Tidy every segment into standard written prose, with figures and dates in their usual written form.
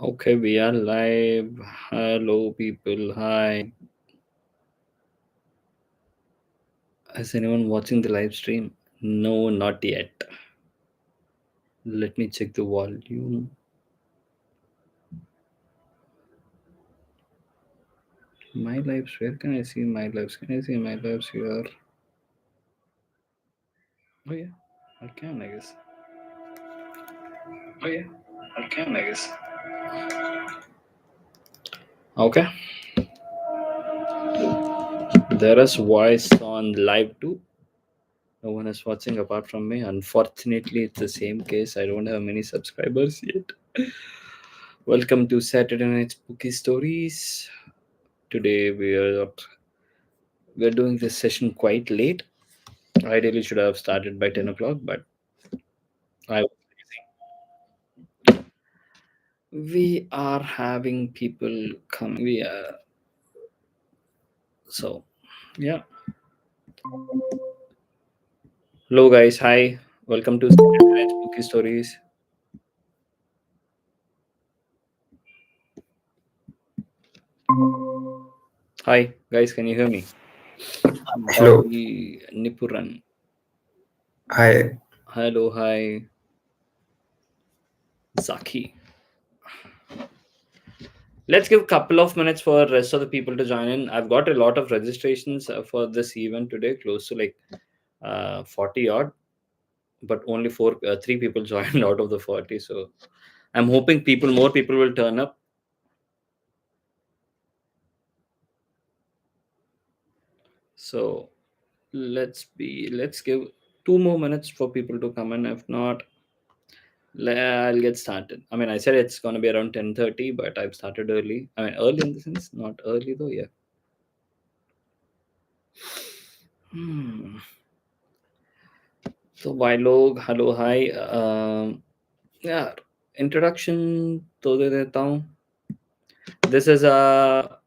Okay, we are live. Hello, people. Hi. Is anyone watching the live stream? No, not yet. Let me check the volume. My lives. Where can I see my lives? Can I see my lives here? Oh yeah, I can. I guess. Oh yeah, I can, I guess. Okay. There is voice on live too. No one is watching apart from me. Unfortunately, it's the same case. I don't have many subscribers yet. Welcome to Saturday Night Spooky Stories. Today we're doing this session quite late. Ideally, should have started by 10 o'clock, but I we are having people coming. So yeah. Hello guys, hi. Welcome to Saturday Night Spooky Stories. Hi guys, can you hear me? Hello. Bobby Nipuran. Hi. Hello, hi Zaki. Let's give a couple of minutes for rest of the people to join in. I've got a lot of registrations for this event today, close to like 40 odd, but only three people joined out of the 40. So I'm hoping more people will turn up. So let's give 2 more minutes for people to come in. If not, I'll get started. I mean, I said it's gonna be around 10:30, but I've started early. I mean, early in the sense, not early though. Yeah. Hmm. So Vlog, hello, hi. Yeah, introduction तो दे देता हूँ. This is a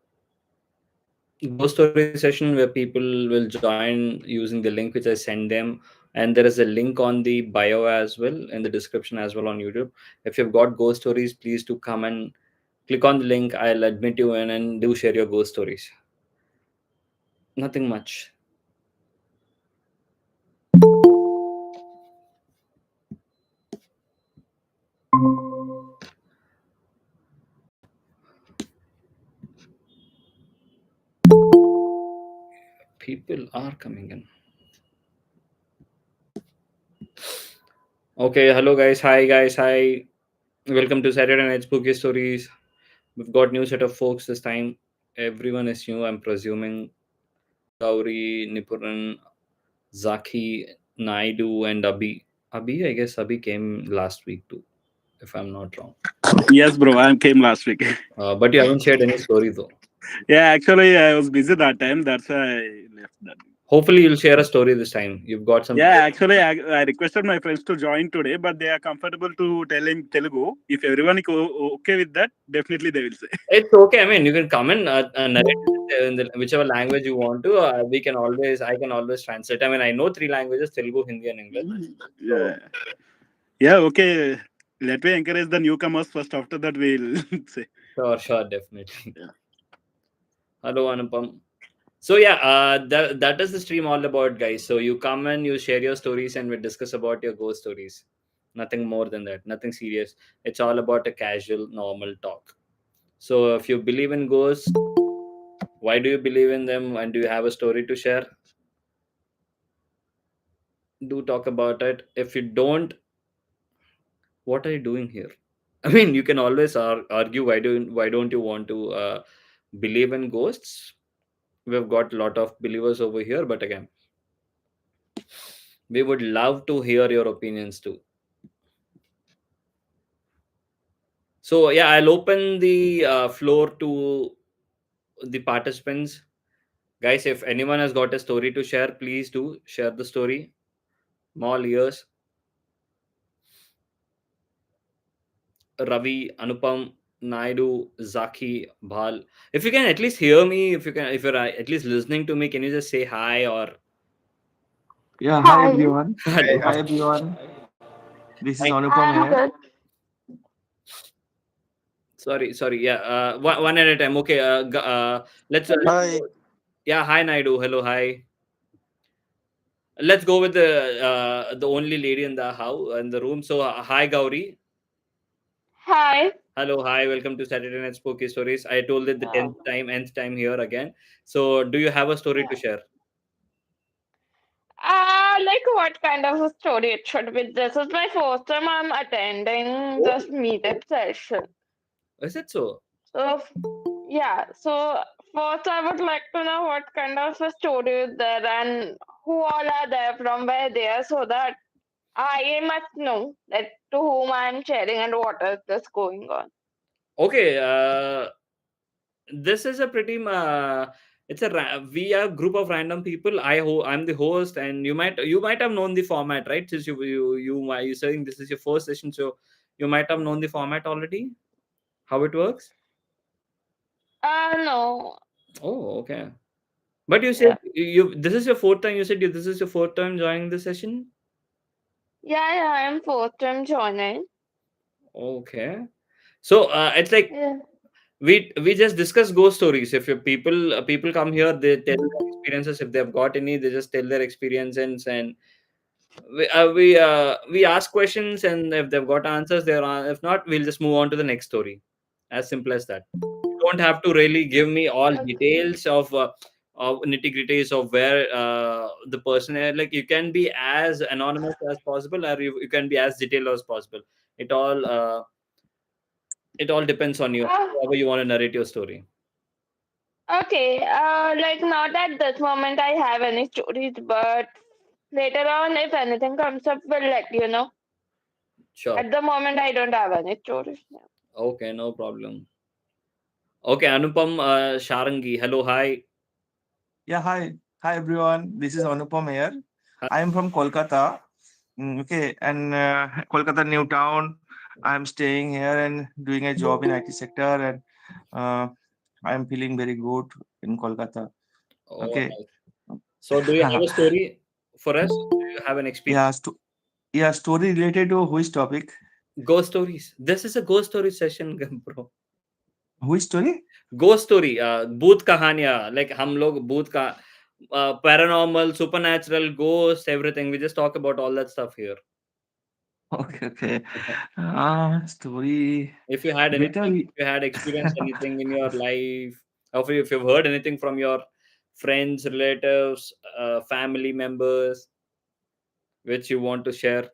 ghost story session where people will join using the link which I send them, and there is a link on the bio as well, in the description as well on YouTube. If you've got ghost stories, please do come and click on the link. I'll admit you in and do share your ghost stories. Nothing much. People are coming in. Okay, hello guys. Hi guys. Hi. Welcome to Saturday Night Spooky Stories. We've got new set of folks this time. Everyone is new, I'm presuming. Gauri, Nipuran, Zaki, Naidu, and Abhi. Abhi, I guess Abhi came last week too, if I'm not wrong. Yes, bro. I came last week. But you haven't shared any story though. Yeah, actually, I was busy that time. That's why I left that. Hopefully, you'll share a story this time. You've got some. Yeah, actually, I requested my friends to join today, but they are comfortable to tell in Telugu. If everyone is okay with that, definitely they will say. It's okay. I mean, you can come and narrate it in whichever language you want to. I can always translate. I mean, I know three languages: Telugu, Hindi, and English. So, Yeah, yeah, okay. Let me encourage the newcomers first. After that, we'll say. sure, definitely. Yeah. Hello, Anupam. So yeah, that is the stream all about, guys. So you come and you share your stories, and we discuss about your ghost stories. Nothing more than that. Nothing serious. It's all about a casual, normal talk. So if you believe in ghosts, why do you believe in them, and do you have a story to share? Do talk about it. If you don't, what are you doing here? I mean, you can always argue why don't you want to believe in ghosts? We've got a lot of believers over here, but again, we would love to hear your opinions too. So yeah, I'll open the floor to the participants. Guys, if anyone has got a story to share, please do share the story. Small ears. Ravi, Anupam, Naidu, Zaki, Bhal. If you can at least hear me, if you're at least listening to me, can you just say hi or Yeah, hi Hi, everyone. hello? Hi everyone. This is Thank- Anupam I'm here. good. Sorry. Yeah, one at a time. Okay. Let's. Hi. Yeah. Hi, Naidu. Hello. Hi. Let's go with the only lady in the house in the room. So, hi, Gauri. Hi. Hello. Hi. Welcome to Saturday Night Spooky Stories. I told it the Yeah. nth time here again. So, do you have a story to Yeah. share? Like what kind of a story it should be? This is my first time I'm attending Oh, this meetup session. is it so? So yeah. So first I would like to know what kind of a story is there and who all are there from where they are so that I must know that to whom I am sharing and what is this going on. Okay. This is a pretty it's we are a group of random people. I'm the host, and you might have known the format, right? Since you saying this is your first session, so you might have known the format already, how it works. No. Oh, okay. But you said Yeah. you this is your fourth time. You said this is your fourth time joining the session. Yeah, I am first time joining. Okay. So it's like Yeah. we just discuss ghost stories. If your people come here, they tell their experiences. If they've got any, they just tell their experiences, and we ask questions, and if they've got answers, if not, we'll just move on to the next story. As simple as that. You don't have to really give me all Okay. details of nitty gritties of where the person is. Like, you can be as anonymous as possible, or you can be as detailed as possible. It all uh, it all depends on you, Uh, however you want to narrate your story. Okay, like not at this moment I have any stories, but later on, if anything comes up, we'll let you know. Sure. At the moment, I don't have any stories. Yeah. Okay, no problem. Okay, Anupam Sharangi. Hello, hi. Yeah, hi. Hi, everyone. This is Anupam here. Hi. I am from Kolkata. Okay, and Kolkata New Town. I'm staying here and doing a job in IT sector, and uh, I'm feeling very good in Kolkata. Oh, Okay. nice. So, do you have a story for us? Do you have an experience? Yeah, yeah, story related to which topic? Ghost stories. This is a ghost story session, bro. Which story? Ghost story. भूत कहानियां. Like हम लोग भूत का paranormal, supernatural, ghosts, everything. We just talk about all that stuff here. Okay, okay. Story. If you had Better. anything, if you had experienced anything in your life, or if you've heard anything from your friends, relatives, family members, which you want to share.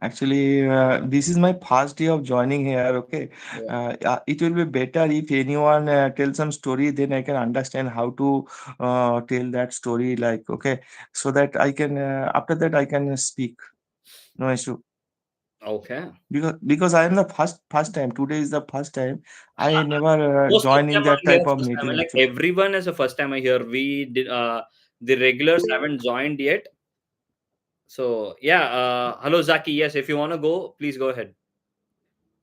Actually, this is my first day of joining here. Okay, Yeah. it will be better if anyone tells some story, then I can understand how to tell that story. Like, okay, so that I can after that I can speak. No issue. Okay. Because I am the first time. Today is the first time. I never Most of join in them are that here type of first time. meeting. Like, Actually, everyone is a first time I hear. We did the regulars haven't joined yet. So yeah, hello Zaki. Yes, if you want to go, please go ahead.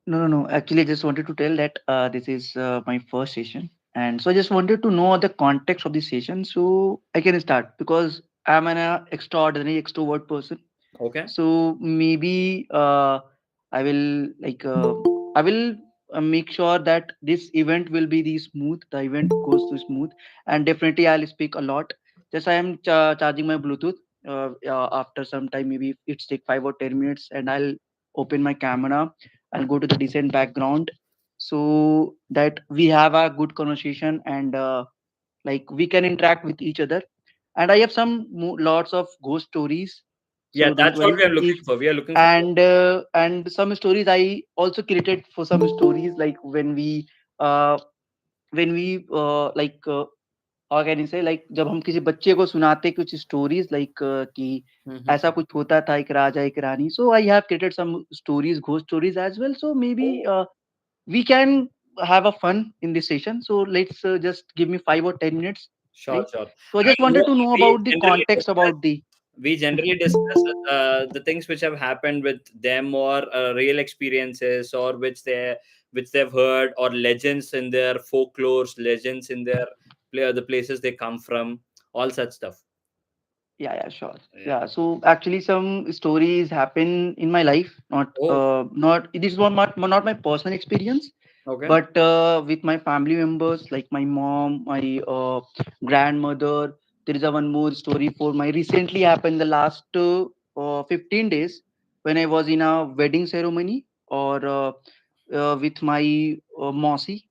No. Actually, I just wanted to tell that this is my first session, and so I just wanted to know the context of the session, so I can start because I'm an extraordinary extrovert person. Okay. So maybe I will I will make sure that this event will be the smooth. The event goes to smooth, and definitely I'll speak a lot. Just I am charging my Bluetooth. After some time, maybe it's take 5 or 10 minutes, and I'll open my camera. I'll go to the decent background so that we have a good conversation and like we can interact with each other. And I have some lots of ghost stories, Yeah, so don't that's what we worry are looking if for. We are looking for. and some stories I also created for some stories like uh when we how can you say like जब हम किसी बच्चे को सुनाते कुछ stories like कि Mhm. ऐसा कुछ होता था एक राजा एक रानी, so I have created some stories, ghost stories as well, so maybe we can have a fun in this session. So let's just give me 5 or 10 minutes, Sure, right? sure. So I I just mean, wanted to know we about the generally context discuss about the the things which have happened with them, or real experiences, or which they've heard, or legends in their folklores, legends in their the places they come from, all such stuff. Yeah, sure. Yeah. Yeah, so actually, some stories happen in my life. Oh, Not this is not my personal experience, okay. but with my family members, like my mom, my grandmother. There is a one more story for my recently happened the last 15 days when I was in a wedding ceremony or with my Masi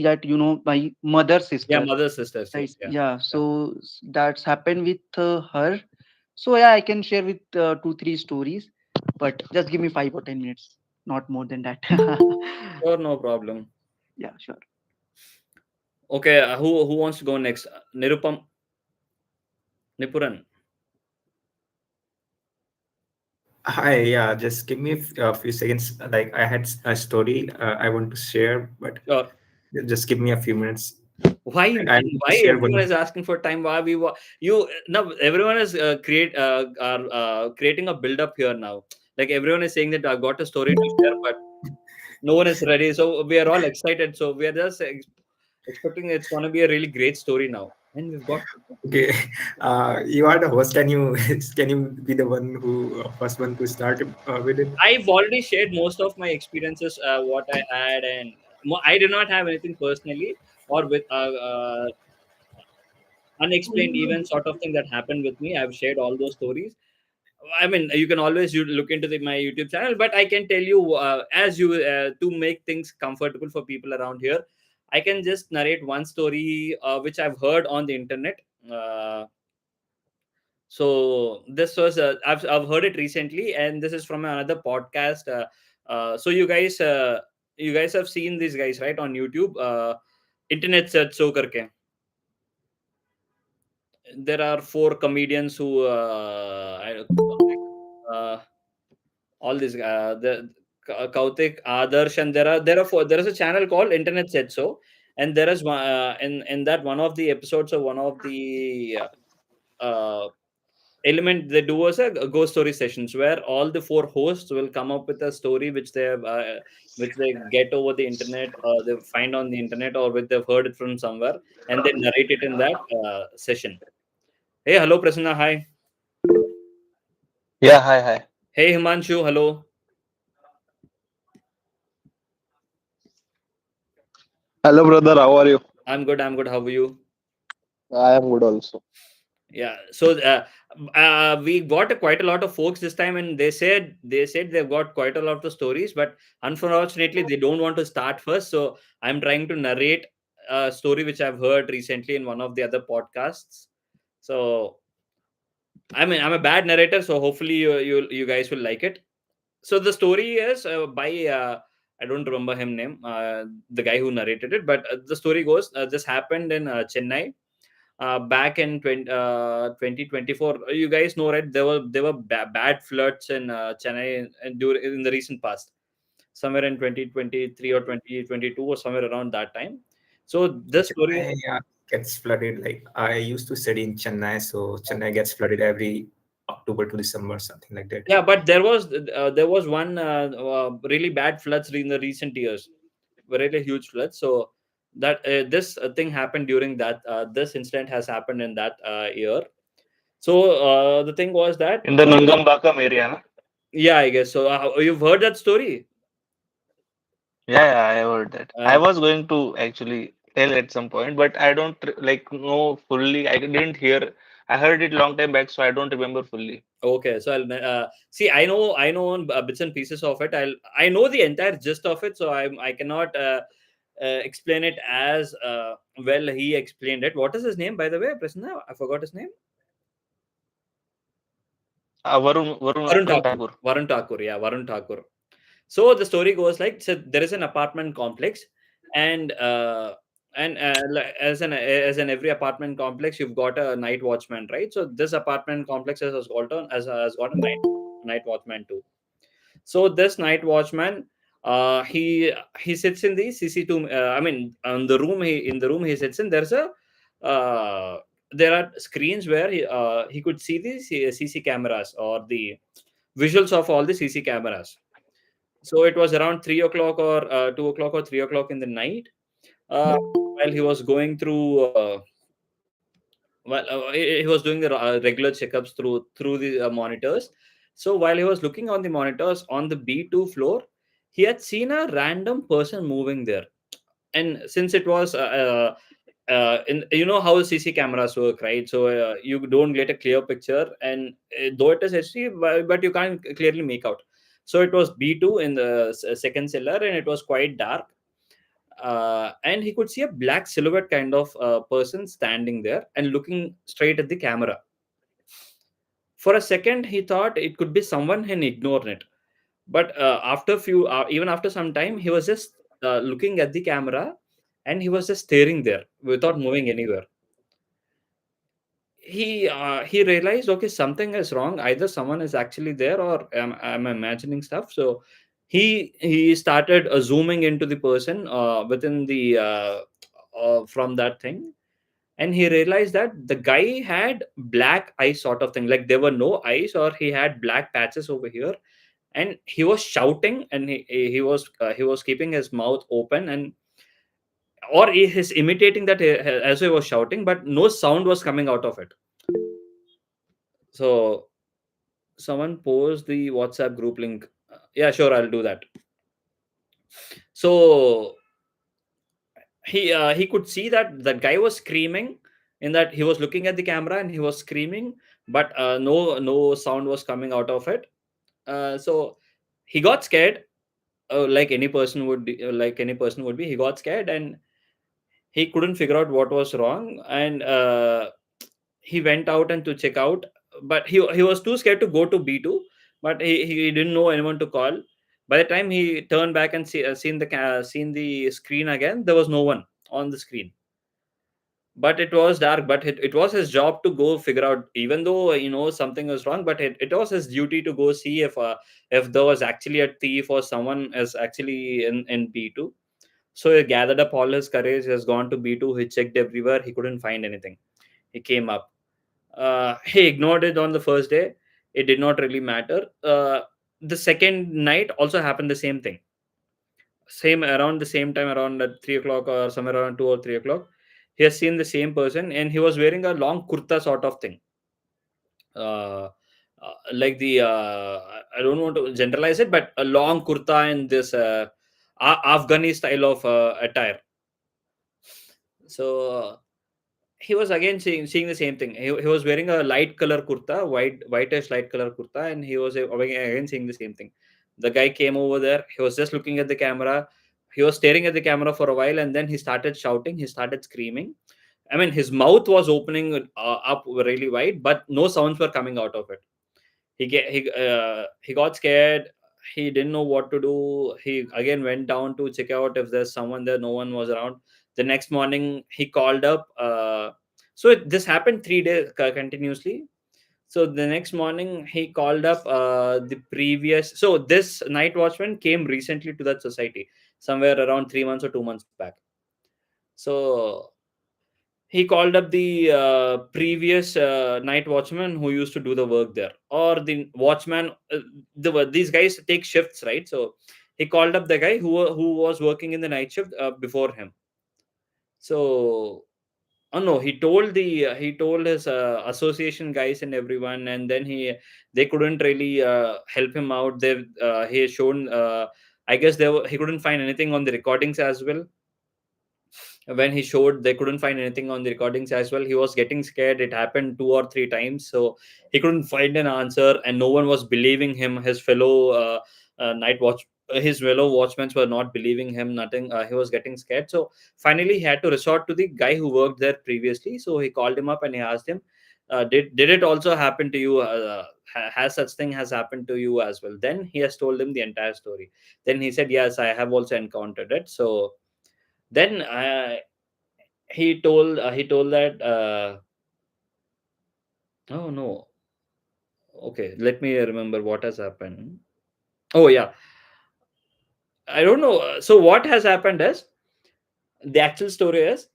that my mother's Yeah, sister. mother, sisters. Right. Yes. Yeah. Yeah. Yeah. So that's happened with her. So yeah, I can share with two, three stories, but just give me 5 or 10 minutes, not more than that. Sure, no problem. Yeah, sure. Okay, who wants to go next? Nirupam, Nipuran. Hi, yeah, just give me a few seconds. Like I had a story I want to share, but Sure. just give me a few minutes. Why I want to why share everyone one. is asking for time? Why you now everyone is are creating a build up here now. Like everyone is saying that I've got a story to share, but no one is ready. So we are all excited. So we are just expecting it's going to be a really great story now, and we've got. Okay, you are the host. Can you be the one who first one to start with it? I've already shared most of my experiences, what I had, and I did not have anything personally or with unexplained events sort of thing that happened with me. I've shared all those stories. I mean, you can always look into my YouTube channel, but I can tell you, as you to make things comfortable for people around here, I can just narrate one story which I've heard on the internet. Uh, so this was I've heard it recently, and this is from another podcast. So you guys have seen these guys, right, on YouTube. Internet search so karke. There are four comedians who uh, all these the Kautik, Adarsh, and there are four. There is a channel called Internet Said So, and there is one in that one of the episodes of one of the uh, element they do was a ghost story sessions where all the four hosts will come up with a story which they get over the internet or they find on the internet or which they've heard it from somewhere, and they narrate it in that session. Hey, hello, Prasanna. Hi. Yeah, hi, hi. Hey, Himanshu. Hello. Hello, brother. How are you? I'm good. I'm good. How are you? I am good also. Yeah. So we got quite a lot of folks this time, and they said they've got quite a lot of stories, but unfortunately they don't want to start first. So I'm trying to narrate a story which I've heard recently in one of the other podcasts. So I mean, I'm a bad narrator, so hopefully you guys will like it. So the story is by I don't remember him name, the guy who narrated it, but the story goes this happened in Chennai back in 2024. You guys know, right? There were bad floods in Chennai in the recent past, somewhere in 2023 or 2022 or somewhere around that time. So this story, Chennai gets flooded. Like I used to study in Chennai, so Chennai gets flooded every October to December, something like that. yeah, but there was one really bad floods in the recent years, really huge floods. So that this thing happened during that. This incident has happened in that year. So the thing was that, In the Nungambakam area, na? yeah, I guess so. You've heard that story. Yeah, I heard that. I Uh, was going to actually tell at some point, but I don't like know fully. I didn't hear. I heard it long time back, so I don't remember fully. okay, so I'll see. I know bits and pieces of it. I know the entire gist of it, so I cannot explain it as well he explained it. What is his name, by the way, Prasanna? I forgot his name. Varun Varun Thakur. Thakur. Varun Thakur. Yeah, Varun Thakur. So the story goes like, so there is an apartment complex, and as in every apartment complex, you've got a night watchman, right? So this apartment complex has got a night watchman too. So this night watchman, he sits in the CC2. I mean, on the room he in the room he sits in. Uh, there are screens where he could see the CC cameras or the visuals of all the CC cameras. So it was around 3 o'clock or 2 o'clock or 3 o'clock in the night, while he was going through Well, he was doing the regular checkups through the monitors. So while he was looking on the monitors on the B2 floor, he had seen a random person moving there. And since it was in, you know how CC cameras work, right? So you don't get a clear picture, and though it is HD, but you can't clearly make out. So it was B2 in the second cellar, and it was quite dark. And he could see a black silhouette kind of person standing there and looking straight at the camera. For a second, he thought it could be someone and ignored it. But even after some time, he was just looking at the camera, and he was just staring there without moving anywhere. He realized, okay, something is wrong. Either someone is actually there, or I'm imagining stuff. So he started zooming into the person within the from that thing, and he realized that the guy had black eyes, sort of thing, like there were no eyes, or he had black patches over here. And he was shouting, and he was keeping his mouth open, and or he is imitating that as he was shouting, but no sound was coming out of it. So someone post the WhatsApp group link. Yeah, sure, I'll do that. So he could see that the guy was screaming, in that he was looking at the camera and he was screaming, but no sound was coming out of it. So he got scared, like any person would be, he got scared, and he couldn't figure out what was wrong. And he went out and to check out, but he was too scared to go to B2. But he didn't know anyone to call. By the time he turned back and seen the screen again, there was no one on the screen. But it was dark, but it was his job to go figure out, even though something was wrong. But it was his duty to go see if there was actually a thief or someone is actually in B2. So he gathered up all his courage. He has gone to B2. He checked everywhere. He couldn't find anything. He came up. He ignored it on the first day. It did not really matter. The second night also happened the same thing. Same around the same time, around at 3 o'clock or somewhere around 2 or 3 o'clock. He has seen the same person, and he was wearing a long kurta sort of thing. Uh, like the I don't want to generalize it, but a long kurta and this Afghani style of attire. So he was again seeing the same thing. He was wearing a light color kurta, whitish light color kurta, and he was again seeing the same thing. The guy came over there. He was just looking at the camera. He was staring at the camera for a while, and then he started shouting. He started screaming. I mean, his mouth was opening up really wide, but no sounds were coming out of it. He got scared. He didn't know what to do. He again went down to check out if there's someone there. No one was around. The next morning he called up. This happened 3 days continuously. So the next morning he called up the previous. So this night watchman came recently to that society, somewhere around 3 months or 2 months back. So he called up the previous night watchman who used to do the work there, or the watchman. These guys take shifts, right? So he called up the guy who was working in the night shift before him. So oh no, he told his association guys and everyone, and then they couldn't really help him out. He shown, I guess he couldn't find anything on the recordings as well. When he showed, they couldn't find anything on the recordings as well. He was getting scared. It happened 2 or 3 times, so he couldn't find an answer, and no one was believing him. His fellow his fellow watchmen were not believing him. Nothing. He was getting scared. So finally, he had to resort to the guy who worked there previously. So he called him up and he asked him, "Did it also happen to you? Has such thing has happened to you as well?" Then he has told him the entire story. Then he said, "Yes, I have also encountered it." So then he told that oh no, okay, let me remember what has happened. Oh yeah, I don't know. So what has happened is, the actual story is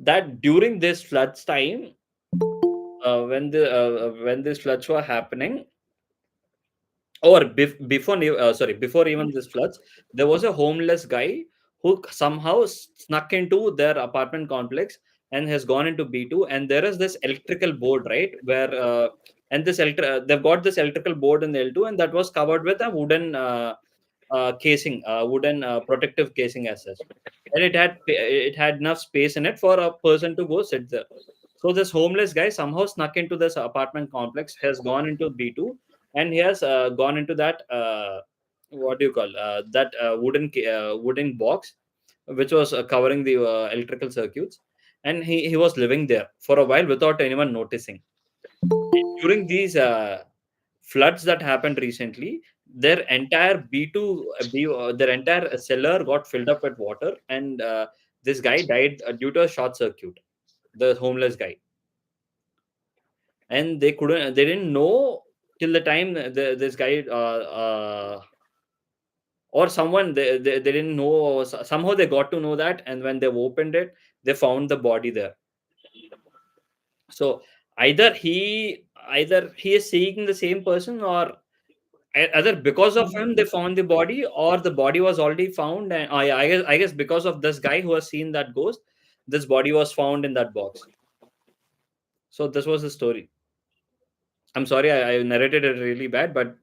that during this floods time, when these floods were happening, or before even this floods, there was a homeless guy who somehow snuck into their apartment complex and has gone into B2. And there is this electrical board, right? Where and they've got this electrical board in the L2, and that was covered with a wooden casing, wooden protective casing as such. And it had enough space in it for a person to go sit there. So this homeless guy somehow snuck into this apartment complex, has gone into B2, and he has gone into that what do you call that wooden box, which was covering the electrical circuits, and he was living there for a while without anyone noticing. During these floods that happened recently, their entire their entire cellar got filled up with water, and this guy died due to a short circuit, the homeless guy. And they didn't know till the time this guy or someone, they didn't know, somehow they got to know that, and when they opened it, they found the body there. So either he is seeing the same person, or either because of him they found the body, or the body was already found, and I guess because of this guy who has seen that ghost, this body was found in that box. So this was the story. I'm sorry, I narrated it really bad, but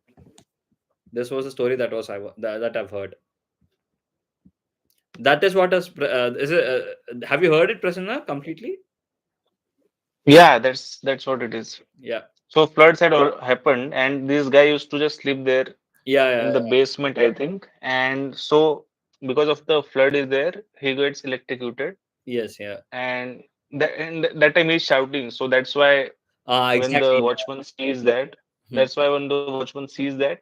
this was a story that I've heard. That is what is it, have you heard it, Prasanna, completely? Yeah, that's what it is. Yeah. So floods had happened, and this guy used to just sleep there Yeah, in the basement, I think. And so because of the flood is there, he gets electrocuted, yes, yeah. and that time he's shouting. So that's why when the Exactly. watchman sees that, that's why when the watchman sees that,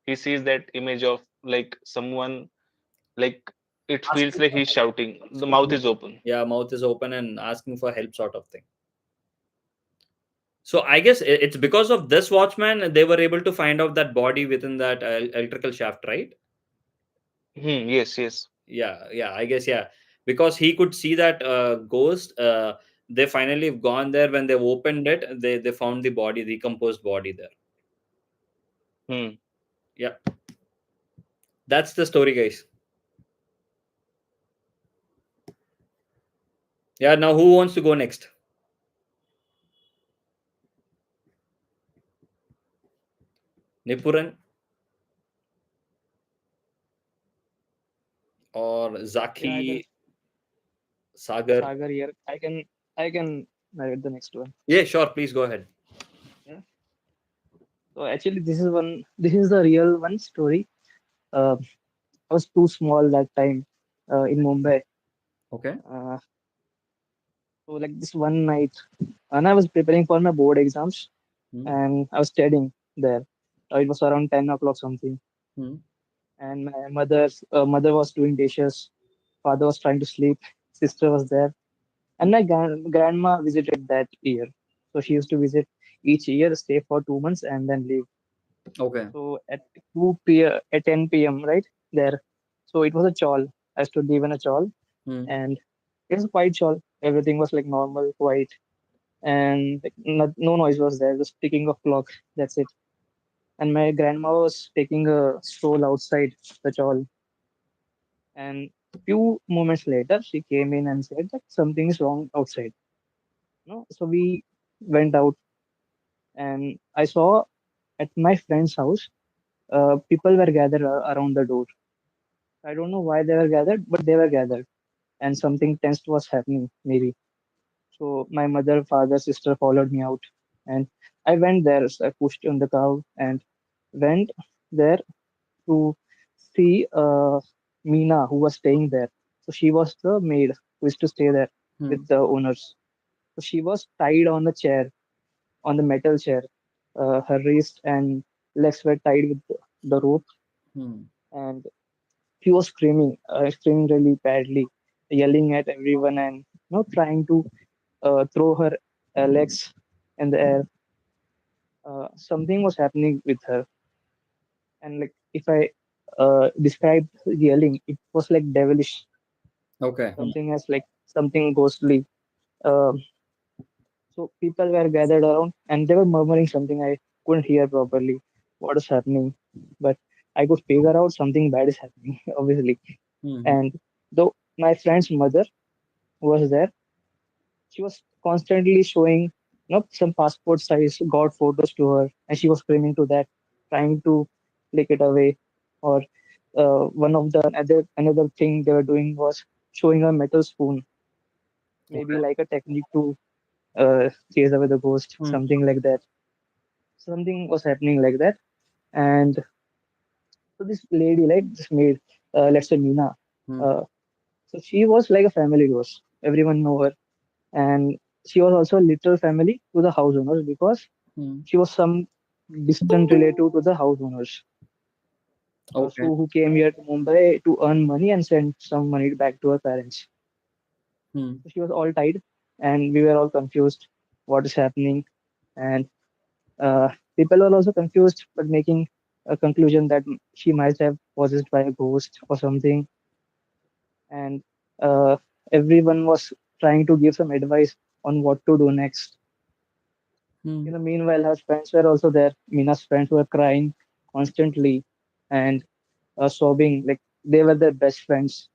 he sees that image of like someone, like it feels like he's shouting. The mouth is open. Yeah, mouth is open and asking for help, sort of thing. So I guess it's because of this watchman they were able to find out that body within that electrical shaft, right? Yes, yes. Yeah, I guess, yeah, because he could see that ghost. They finally gone there. When they opened it, they found the body, decomposed body there. Yeah, that's the story, guys. Yeah, now who wants to go next? Nipuran or Zaki? Sagar? Sagar here. I can narrate the next one. Yeah, sure. Please go ahead. Yeah. So actually, This is the real one story. Uh, I was too small that time in Mumbai. Okay. So like this one night, and I was preparing for my board exams, and I was studying there. It was around 10 o'clock something, and my mother was doing dishes, father was trying to sleep, sister was there, and my grandma visited that year. So she used to visit each year, stay for 2 months, and then leave. Okay. So at 2 p.m. at 10 p.m. right there. So it was a chawl. I used to live in a chawl, and it was quite chawl. Everything was like normal, quiet, and like, no noise was there. Just ticking of clock. That's it. And my grandma was taking a stroll outside the chawl. And few moments later, she came in and said that something is wrong outside. No, so we went out, and I saw at my friend's house, people were gathered around the door. I don't know why they were gathered, but they were gathered, and something tense was happening, maybe. So my mother, father, sister followed me out, and I went there. So I pushed on the car and went there to see Meena, who was staying there. So she was the maid who used to stay there with the owners. So she was tied on the chair, on the metal chair. Her wrist and legs were tied with the rope, and she was screaming really badly, yelling at everyone, and trying to throw her legs in the air. Something was happening with her, and like if I describe her yelling, it was like devilish. Okay. Something as like something ghostly. Um so people were gathered around, and they were murmuring something I couldn't hear properly. What is happening? But I could figure out something bad is happening, obviously. And though my friend's mother was there, she was constantly showing some passport size god photos to her, and she was screaming to that, trying to click it away. Or one of the another thing they were doing was showing a metal spoon, maybe like a technique to chase away the ghost, something like that. Something was happening like that. And so this lady, like this maid, let's say Meena, uh, so she was like a family ghost. Everyone know her, and she was also a little family to the house owners because she was some distant relative to the house owners. Okay. So who came here to Mumbai to earn money and send some money back to her parents. So she was all tied, and we were all confused what is happening. And people were also confused, but making a conclusion that she might have possessed by a ghost or something. And uh, everyone was trying to give some advice on what to do next. Meanwhile, her friends were also there. Mina's friends were crying constantly and sobbing, like they were their best friends.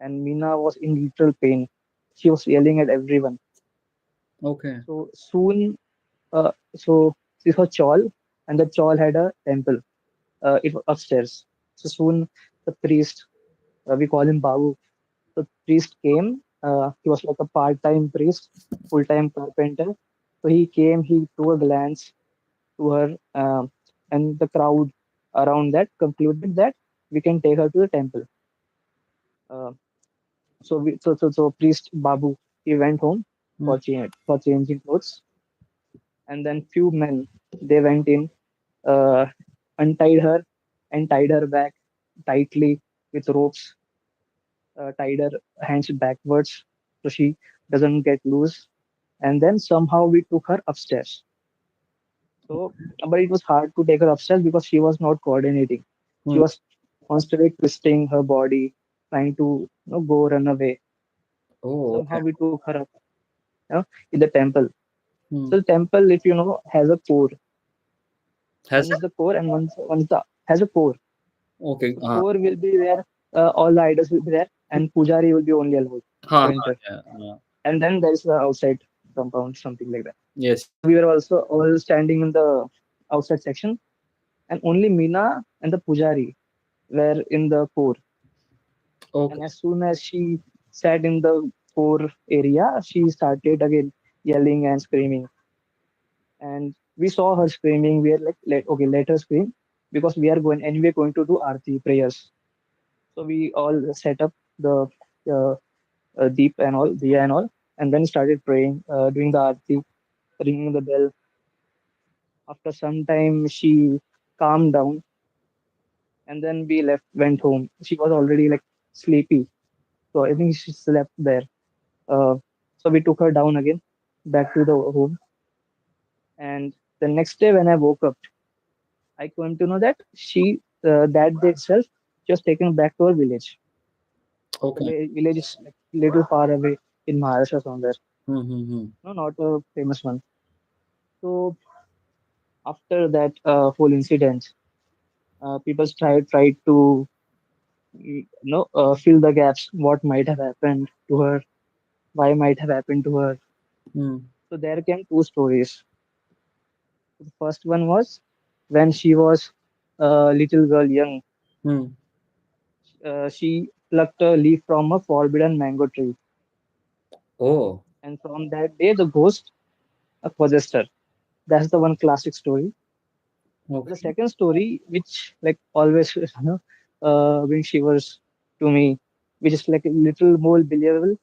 And Mina was in literal pain. She was yelling at everyone. Okay. So soon, so this was Chawl, and the Chawl had a temple. It was upstairs. So soon, the priest, we call him Babu. The priest came. He was like a part-time priest, full-time carpenter. So he came. He threw a glance to her, and the crowd around that concluded that we can take her to the temple. Uh, so priest Babu, he went home for changing clothes, and then few men, they went in, uh, untied her and tied her back tightly with ropes, tied her hands backwards so she doesn't get loose, and then somehow we took her upstairs. So, but it was hard to take her upstairs because she was not coordinating. She was constantly twisting her body, trying to go run away. Oh, Somehow okay. we took her up, in the temple. So the temple, if you know, has a core. Has One is the core, and one is the has a core. okay. The core will be where all the idols will be there, and pujari will be only allowed to enter. Yeah. And then there is the outside compound, something like that. Yes. We were also all standing in the outside section, and only Meena and the pujari were in the core. Okay. And as soon as she sat in the core area, she started again yelling and screaming. And we saw her screaming. We are like, okay, let her scream because we are going anyway going to do arti prayers. So we all set up the uh, deep and all, diya and all, and then started praying, doing the arti, ringing the bell. After some time, she calmed down, and then we went home. She was already like sleepy, so I think she slept there. Uh, so we took her down again, back to the home. And the next day when I woke up, I came to know that that day itself, she was taken back to her village. Okay. The village is like little far away in Maharashtra somewhere. Mm-hmm. No, not a famous one. So after that whole incident, people tried to fill the gaps. What might have happened to her? Why might have happened to her? So there came two stories. The first one was when she was a little girl, young. She plucked a leaf from a forbidden mango tree, Oh. and from that day, the ghost possessed her. That's the one classic story. The Okay. second story, which like always, brings shivers to me, which is like a little more believable,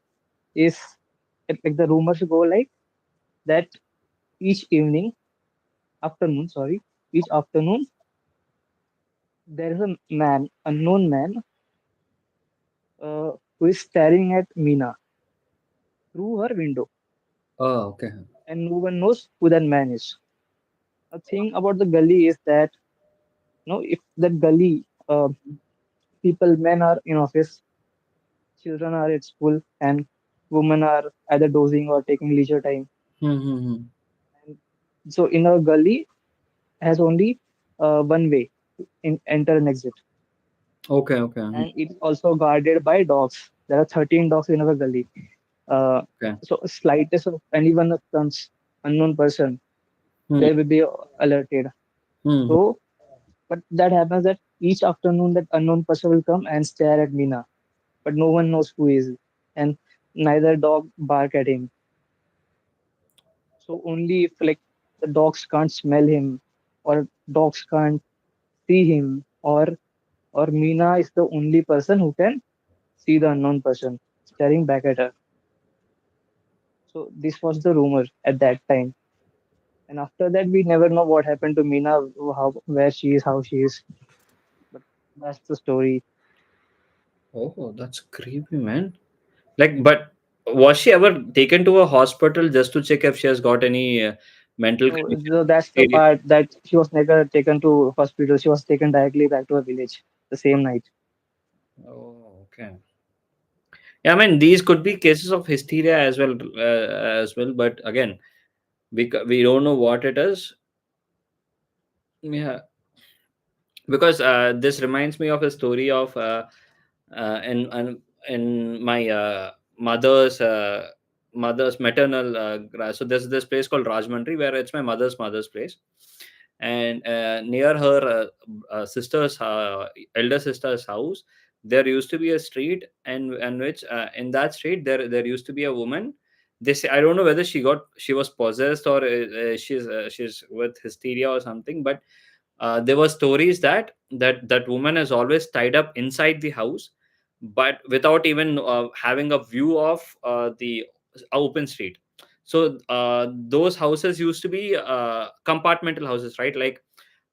is like the rumors go like that each afternoon, sorry, each afternoon, there is a man, unknown man, who is staring at Meena through her window, Oh, okay. and no one knows who that man is. The thing about the gully is that, if that gully, people, men are in office, children are at school, and women are either dozing or taking leisure time. Mm-hmm. And so in a gully has only one way in enter and exit, Okay. Okay. and it's also guarded by dogs. There are 13 dogs in our gully. Okay. So slightest of anyone that comes unknown person, Hmm. they will be alerted. Hmm. So, but that happens that each afternoon that unknown person will come and stare at Meena, but no one knows who he is, and neither dog bark at him. So only if like the dogs can't smell him, or dogs can't see him, or Meena is the only person who can see the unknown person staring back at her. So this was the rumor at that time. And after that, we never know what happened to Meena, how where she is, how she is. But that's the story. Oh, that's creepy, man. Like, but was she ever taken to a hospital just to check if she has got any mental condition? So that's the Serious? part that she was never taken to hospital. She was taken directly back to her village the same night. Oh, okay. Yeah, I mean, these could be cases of hysteria as well. But again, we don't know what it is. Yeah, because this reminds me of a story of in my mother's maternal so there's this place called Rajmundry where it's my mother's place, and near her sister's elder sister's house there used to be a street, and which in that street there used to be a woman. I don't know whether she was possessed or she's with hysteria or something, but there were stories that woman is always tied up inside the house, but without even having a view of the open street. So those houses used to be compartmental houses, right? Like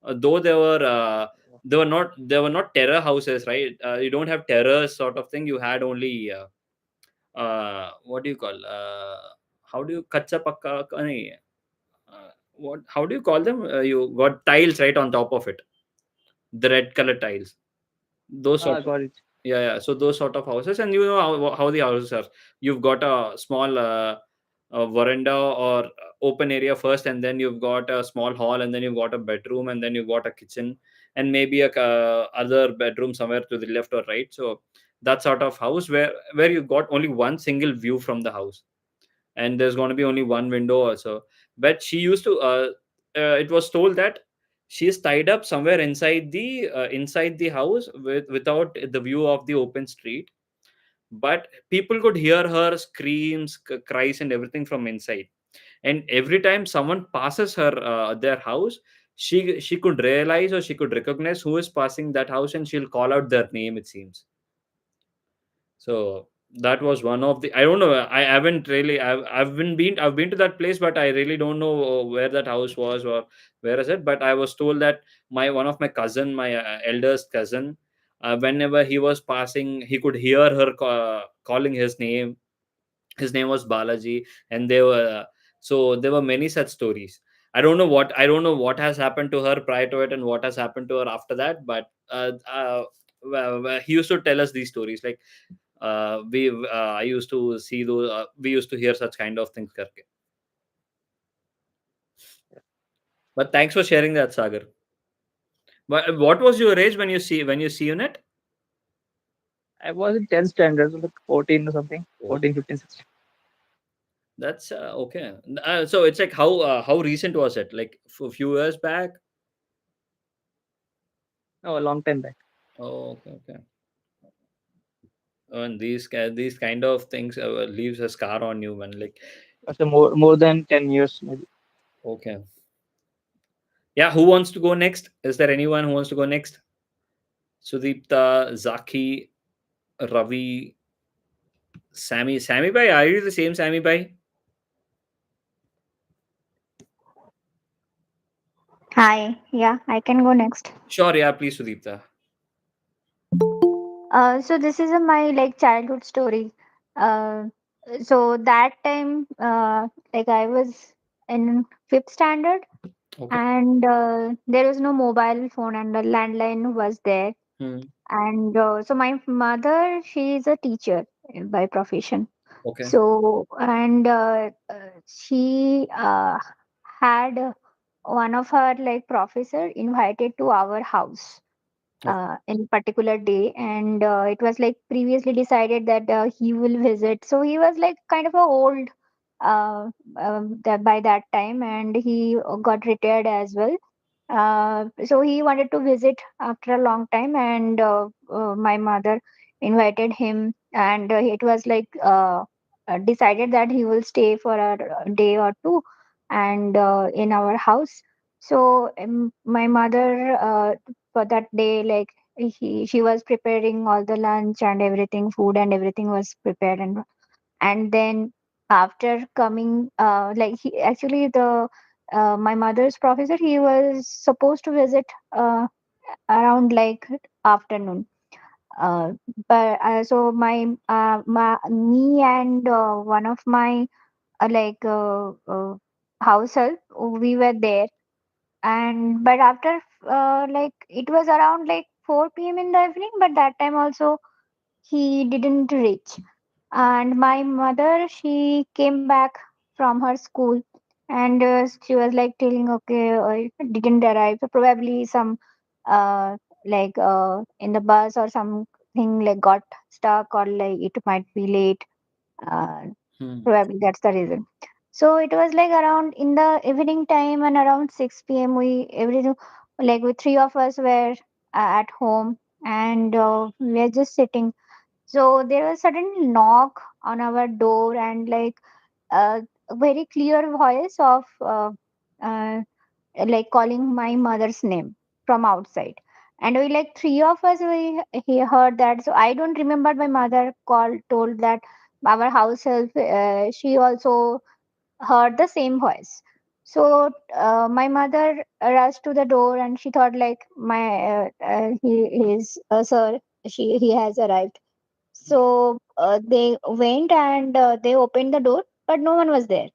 though they were not terror houses, right? You don't have terrors sort of thing. You had only what do you call how do you kacha pakka nahi, what how do you call them? You got tiles right on top of it, the red color tiles, those sort Ah, of, got it. yeah, so those sort of houses. And you know how the houses are. You've got a small veranda or open area first, and then you've got a small hall, and then you've got a bedroom, and then you've got a kitchen, and maybe a other bedroom somewhere to the left or right. So that sort of house where you've got only one single view from the house, and there's going to be only one window also. But she used to it was told that she is tied up somewhere inside the house without the view of the open street, but people could hear her screams, cries and everything from inside. And every time someone passes her their house, she could realize, or she could recognize who is passing that house, and she'll call out their name, it seems. So that was one of the, I don't know, I haven't really, I've been to that place, but I really don't know where that house was or where is it. But I was told that my one of my cousin, my eldest cousin, whenever he was passing, he could hear her calling his name. His name was Balaji, and there were many such stories. I don't know what has happened to her prior to it and what has happened to her after that, but he used to tell us these stories. Like I used to see those. We used to hear such kind of things. Karke. But thanks for sharing that, Sagar. But what was your age when you see it? I was in 10th standard, so like 14 or something, Oh, 14, 15, 16. that's okay. So it's like how recent was it? Like a few years back? No, a long time back. Oh, okay, okay. And these kind of things leaves a scar on you, man. Like, So more than 10 years maybe. okay, yeah. Who wants to go next? Is there anyone who wants to go next? Sudeepta, Zaki, Ravi, Sammy bhai. Are you the same Sammy bhai? Hi, yeah, I can go next. Sure, yeah. Please, Sudeepta. So this is my like childhood story. Uh, so that time, like I was in fifth standard, Okay. and there was no mobile phone, and the landline was there. Hmm. And so my mother, she is a teacher by profession. Okay. So and she had one of her like professor invited to our house. in particular day, and it was like previously decided that he will visit. So he was like kind of a old that by that time, and he got retired as well. So he wanted to visit after a long time, and my mother invited him, and it was like decided that he will stay for a day or two, and in our house. So my mother for that day, like she was preparing all the lunch and everything, food and everything was prepared, and then after coming like he actually the my mother's professor, he was supposed to visit around like afternoon, uh, but so me and one of my house help, we were there. And but after like it was around like 4 p.m. in the evening, but that time also he didn't reach. And my mother, she came back from her school, and she was like telling, okay, it didn't arrive. So probably some in the bus or something like got stuck, or like it might be late. Uh, Probably that's the reason. So it was like around in the evening time, and around 6 p.m. we everything like we three of us were at home, and we were just sitting. So there was sudden knock on our door, and like a very clear voice of uh, like calling my mother's name from outside. And we like three of us, we he heard that. So I don't remember my mother called told that our house help, she also heard the same voice. So my mother rushed to the door, and she thought like my he is sir, he has arrived. So they went, and they opened the door, but no one was there.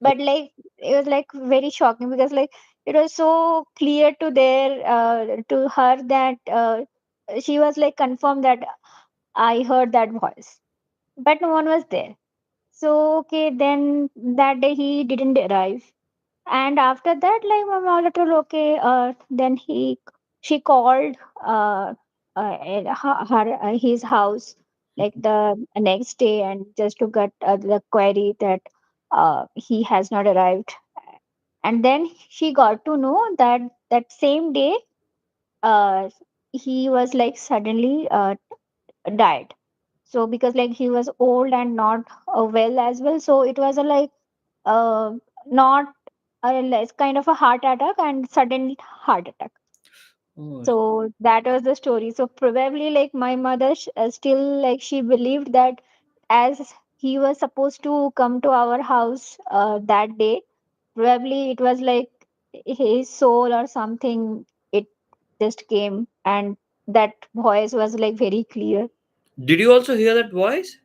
But like it was like very shocking, because like it was so clear to her that she was like confirmed that I heard that voice, but no one was there. So okay, then that day he didn't arrive. And after that, like my mother told, okay, then she called his house like the next day, and just to get the query that he has not arrived. And then she got to know that that same day, uh, he was like suddenly died. So because like he was old and not well as well, so it was a like uh, not it's kind of a heart attack and sudden heart attack. Oh, So that was the story. So probably like my mother still like she believed that as he was supposed to come to our house that day, probably it was like his soul or something. It just came, and that voice was like very clear. did you also hear that voice?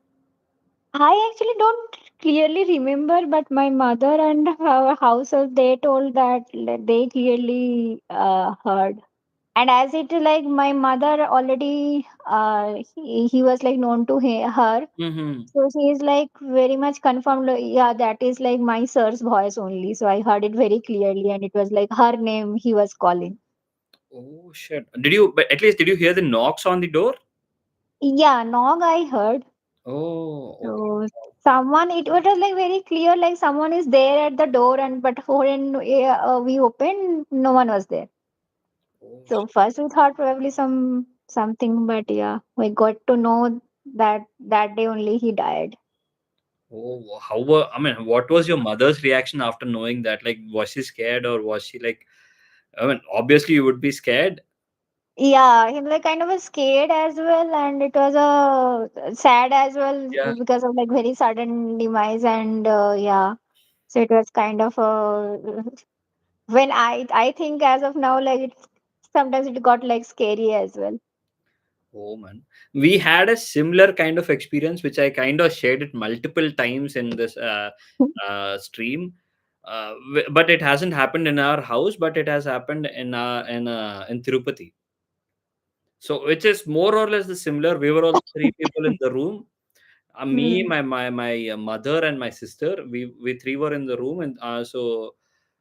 I actually don't clearly remember, but my mother and our household, they told that they clearly heard. And as it is like my mother already, he was like known to her. Mm-hmm. So she is like very much confirmed, like, yeah, that is like my sir's voice only. So I heard it very clearly, and it was like her name he was calling. Oh shit! Did you? But at least did you hear the knocks on the door? Yeah, Nog I heard. Oh, okay. So someone, it was like very clear, like someone is there at the door, and but when we opened, no one was there. Oh, So first we thought probably something, but yeah, we got to know that that day only he died. oh, how were? I mean, what was your mother's reaction after knowing that? Like, was she scared or was she like? I mean, obviously you would be scared. Yeah, he like kind of was scared as well, and it was sad as well Yeah. because of like very sudden demise, and yeah, so it was kind of when I think as of now, like it's sometimes it got like scary as well. Oh man, we had a similar kind of experience, which I kind of shared it multiple times in this stream. But it hasn't happened in our house, but it has happened in Tirupati. So which is more or less the similar. We were all three people in the room. Me, Hmm. my mother, and my sister. We three were in the room, and so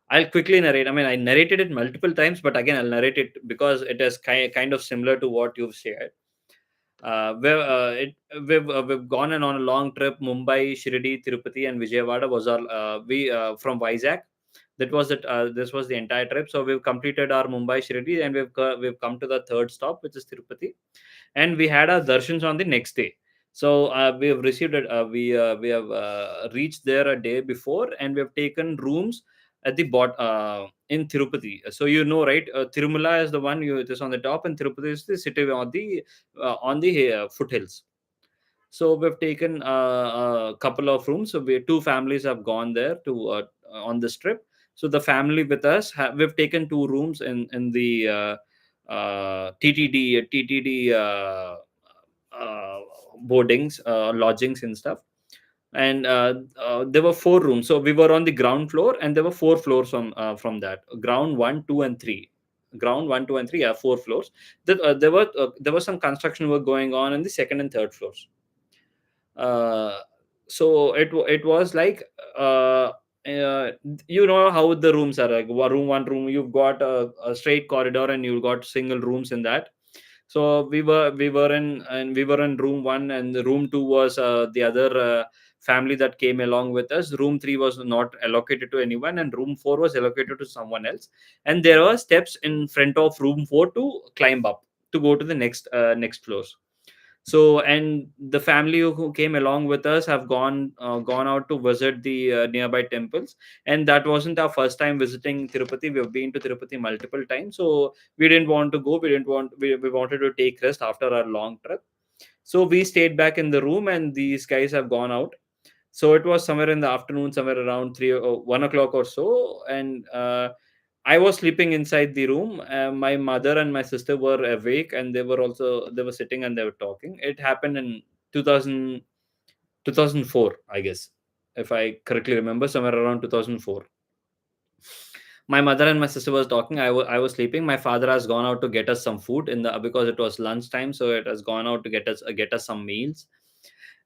I'll quickly narrate. I mean, I narrated it multiple times, but again, I'll narrate it because it is kind of similar to what you've shared. We've gone on a long trip. Mumbai, Shirdi, Tirupati, and Vijayawada was our we from Vizag. This was the entire trip. So we've completed our Mumbai, Shirdi, and we've come to the third stop, which is Tirupati, and we had our darshans on the next day. So we have received it. We have reached there a day before, and we have taken rooms at the in Tirupati. So right? Tirumala is the one. It is on the top, and Tirupati is the city on the foothills. So we've taken a couple of rooms. So two families have gone there to on this trip. So the family with us, we've taken two rooms in the TTD boardings, lodgings and stuff. And there were four rooms. So we were on the ground floor, and there were four floors from that: ground 1, 2, and 3. Ground 1, 2, and 3 are four floors. There was some construction work going on in the second and third floors. So it was like how the rooms are like one room. You've got a straight corridor, and you've got single rooms in that. So we were in room 1, and the room 2 was the other family that came along with us. Room 3 was not allocated to anyone, and room 4 was allocated to someone else. And there were steps in front of room 4 to climb up to go to the next floors. So, and the family who came along with us have gone out to visit the nearby temples, and that wasn't our first time visiting Tirupati. We have been to Tirupati multiple times, so we didn't want to go. We wanted to take rest after our long trip, so we stayed back in the room, and these guys have gone out. So it was somewhere in the afternoon, somewhere around 3 or 1 o'clock or so, and I was sleeping inside the room. My mother and my sister were awake, and they were sitting and they were talking. It happened in 2004, I guess, if I correctly remember, somewhere around 2004. My mother and my sister was talking. I was sleeping. My father has gone out to get us some food because it was lunchtime, so it has gone out to get us some meals.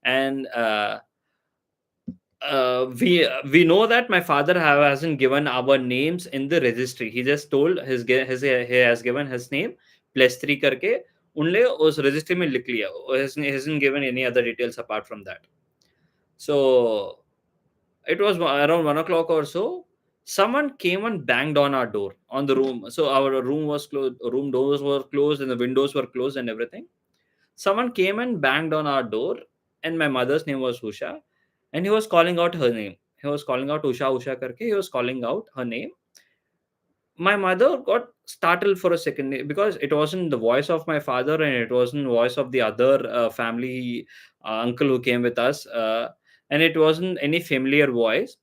And we know that my father hasn't given our names in the registry. He just told he has given his name +3 करके only उस registry में लिख लिया. He hasn't given any other details apart from that. So it was around 1 o'clock or so. Someone came and banged on our door on the room. So our room was closed, room doors were closed, and the windows were closed and everything. Someone came and banged on our door, and my mother's name was Usha, and he was calling out her name. He was calling out Usha karke. He was calling out her name. My mother got startled for a second because it wasn't the voice of my father, and it wasn't the voice of the other family uncle who came with us, and it wasn't any familiar voice,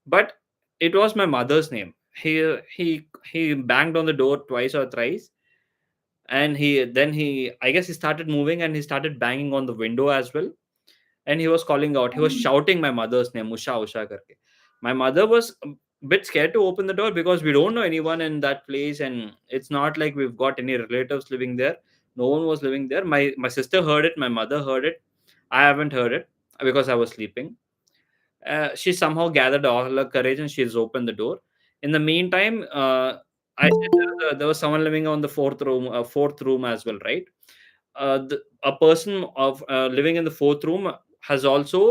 but it was my mother's name. He banged on the door twice or thrice, and I guess he started moving, and he started banging on the window as well, and he was calling out. He was shouting my mother's name, Usha karke. My mother was a bit scared to open the door because we don't know anyone in that place, and it's not like we've got any relatives living there. No one was living there. My sister heard it. My mother heard it. I haven't heard it because I was sleeping. She somehow gathered all her courage, and she's opened the door. In the meantime, I said there was someone living on the fourth room as well, right? A person of living in the fourth room has also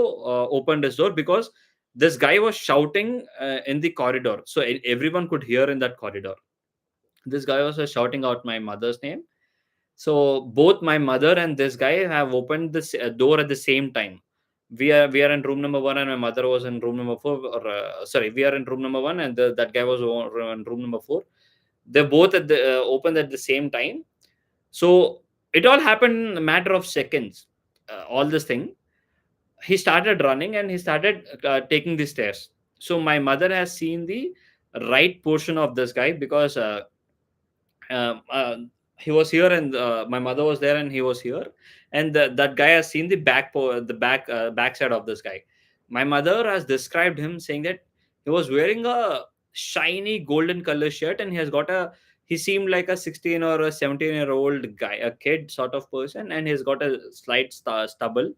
opened his door because this guy was shouting in the corridor, so everyone could hear in that corridor. This guy was shouting out my mother's name. So both my mother and this guy have opened this door at the same time. We are in room number 1, and my mother was in room number 4. Sorry, we are in room number 1, and that guy was in room number 4. They both opened at the same time. So it all happened in a matter of seconds. All this thing. He started running, and he started taking the stairs. So my mother has seen the right portion of this guy because he was here, and my mother was there, and he was here, and that guy has seen the back side of this guy. My mother has described him saying that he was wearing a shiny golden color shirt, and he seemed like a 16 or a 17-year-old guy, a kid sort of person, and he's got a slight stubble.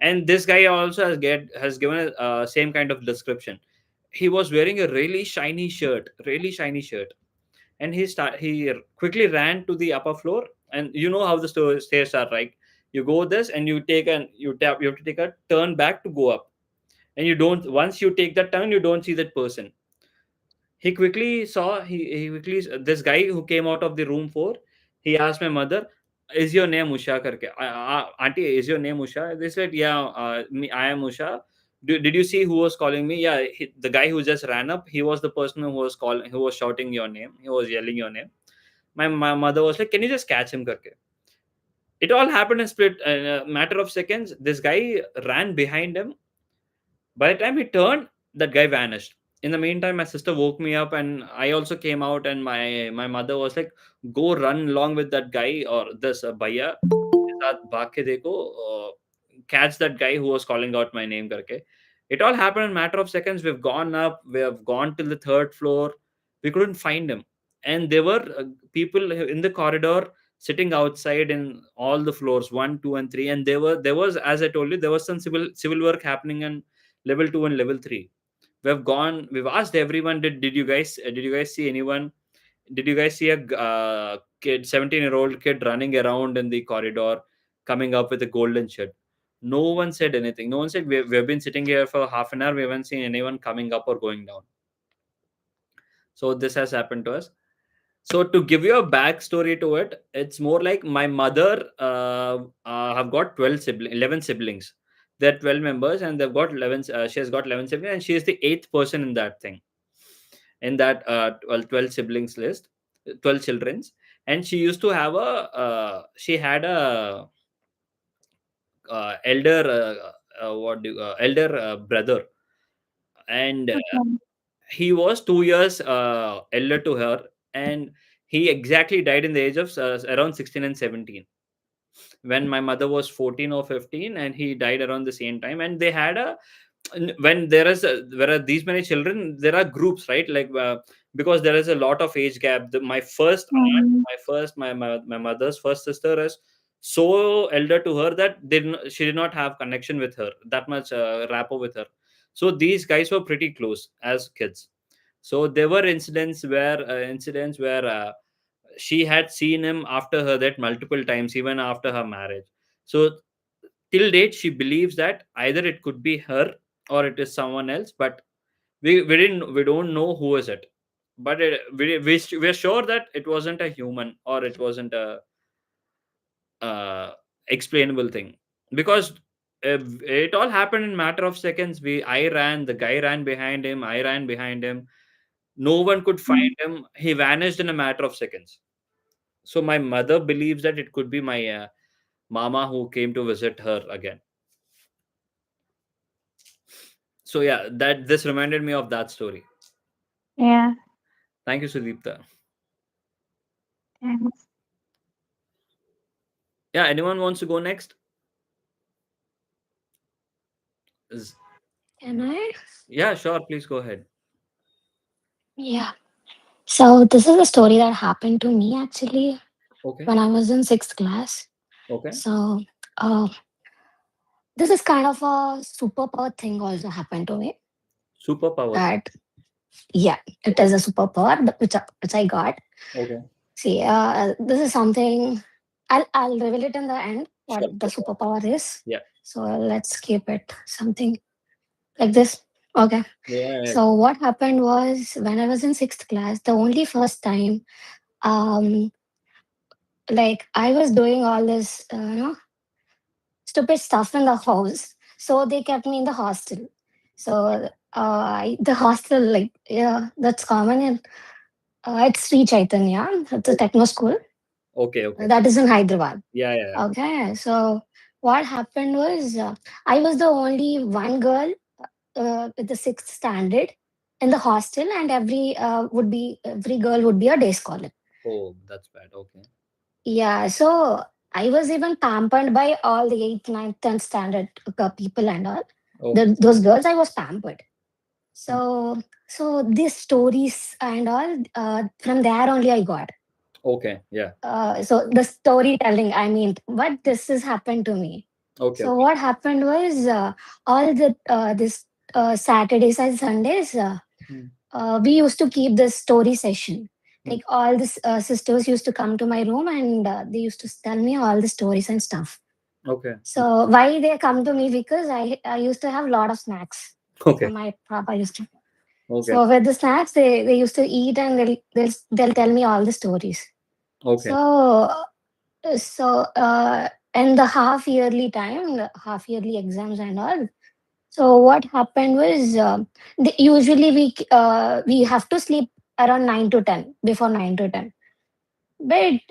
And this guy also has given a same kind of description. he was wearing a really shiny shirt, and he quickly ran to the upper floor. And you know how the stairs are, right? You go this and you you have to take a turn back to go up, and you don't, once you take that turn, you don't see that person. He quickly saw, he quickly, this guy who came out of the room 4, he asked my mother, is your name Usha karke, auntie, is your name Usha? They said, yeah, I am Usha. Did you see who was calling me? Yeah, the guy who just ran up, he was the person who was shouting your name, he was yelling your name. My mother was like, can you just catch him karke? It all happened in split matter of seconds. This guy ran behind him. By the time he turned, that guy vanished. In the meantime, my sister woke me up, and I also came out. And my mother was like, "Go run along with that guy or this bhaiya, ke saath bhaag ke dekho, catch that guy who was calling out my name." Karke. It all happened in a matter of seconds. We've gone up. We have gone till the 3rd floor. We couldn't find him, and there were people in the corridor sitting outside in all the floors 1, 2, and 3. And there was, as I told you, there was some civil work happening in level 2 and level 3. We've asked everyone, did you guys see anyone? Did you guys see a kid, 17-year-old kid running around in the corridor, coming up with a golden shirt? No one said anything. No one said, we've been sitting here for half an hour, we haven't seen anyone coming up or going down. So this has happened to us. So to give you a backstory to it, it's more like my mother have got 11 siblings. There are 12 members, and they've got 11. She has got 11 siblings, and she is the 8th person in that thing, in that 12 siblings list, 12 childrens. And she used to have she had a elder brother, and he was 2 years elder to her, and he exactly died in the age of around 16 and 17, when my mother was 14 or 15, and he died around the same time. And they had when there are these many children, there are groups, right? Like because there is a lot of age gap. My first aunt, my mother's first sister is so elder to her that she did not have connection with her, that much rapport with her. So these guys were pretty close as kids. So there were incidents where she had seen him after her death multiple times, even after her marriage. So till date, she believes that either it could be her or it is someone else, but we don't know who is it. But we're sure that it wasn't a human, or it wasn't a explainable thing, because it all happened in matter of seconds. I ran, the guy ran behind him, I ran behind him. No one could find him. He vanished in a matter of seconds. So my mother believes that it could be my mama who came to visit her again. So yeah, that this reminded me of that story. Yeah. Thank you, Sudeepta. Thanks. Yeah, anyone wants to go next? Can I? Yeah, sure. Please go ahead. Yeah. So this is a story that happened to me actually Okay. when I was in 6th class. Okay. So this is kind of a superpower thing also happened to me. Superpower. That yeah, it is a superpower which I got. Okay. See, this is something I'll reveal it in the end what the superpower is. Yeah. So let's keep it something like this. Okay. Yeah. So what happened was when I was in 6th class, the only first time, like I was doing all this, stupid stuff in the house. So they kept me in the hostel. So the hostel, like yeah, that's common in it's Sri Chaitanya. It's a techno school. Okay. Okay. That is in Hyderabad. Yeah. Okay. So what happened was I was the only one girl with the 6th standard in the hostel, and every girl would be a day scholar. Oh, that's bad. Okay. Yeah, so I was even pampered by all the 8th, 9th, 10th standard people and all. Okay. Those girls, I was pampered. So these stories and all, from there only I got. Okay. Yeah. So the storytelling, I mean, what this has happened to me. Okay. So what happened was all the this Saturdays and Sundays, we used to keep this story session. Like all the sisters used to come to my room and they used to tell me all the stories and stuff. Okay. So why they come to me? Because I used to have a lot of snacks. Okay. So my papa used to. Okay. So with the snacks, they used to eat and they'll tell me all the stories. Okay. So in the half yearly exams and all. So what happened was usually we have to sleep around 9 to 10, before 9 to 10. But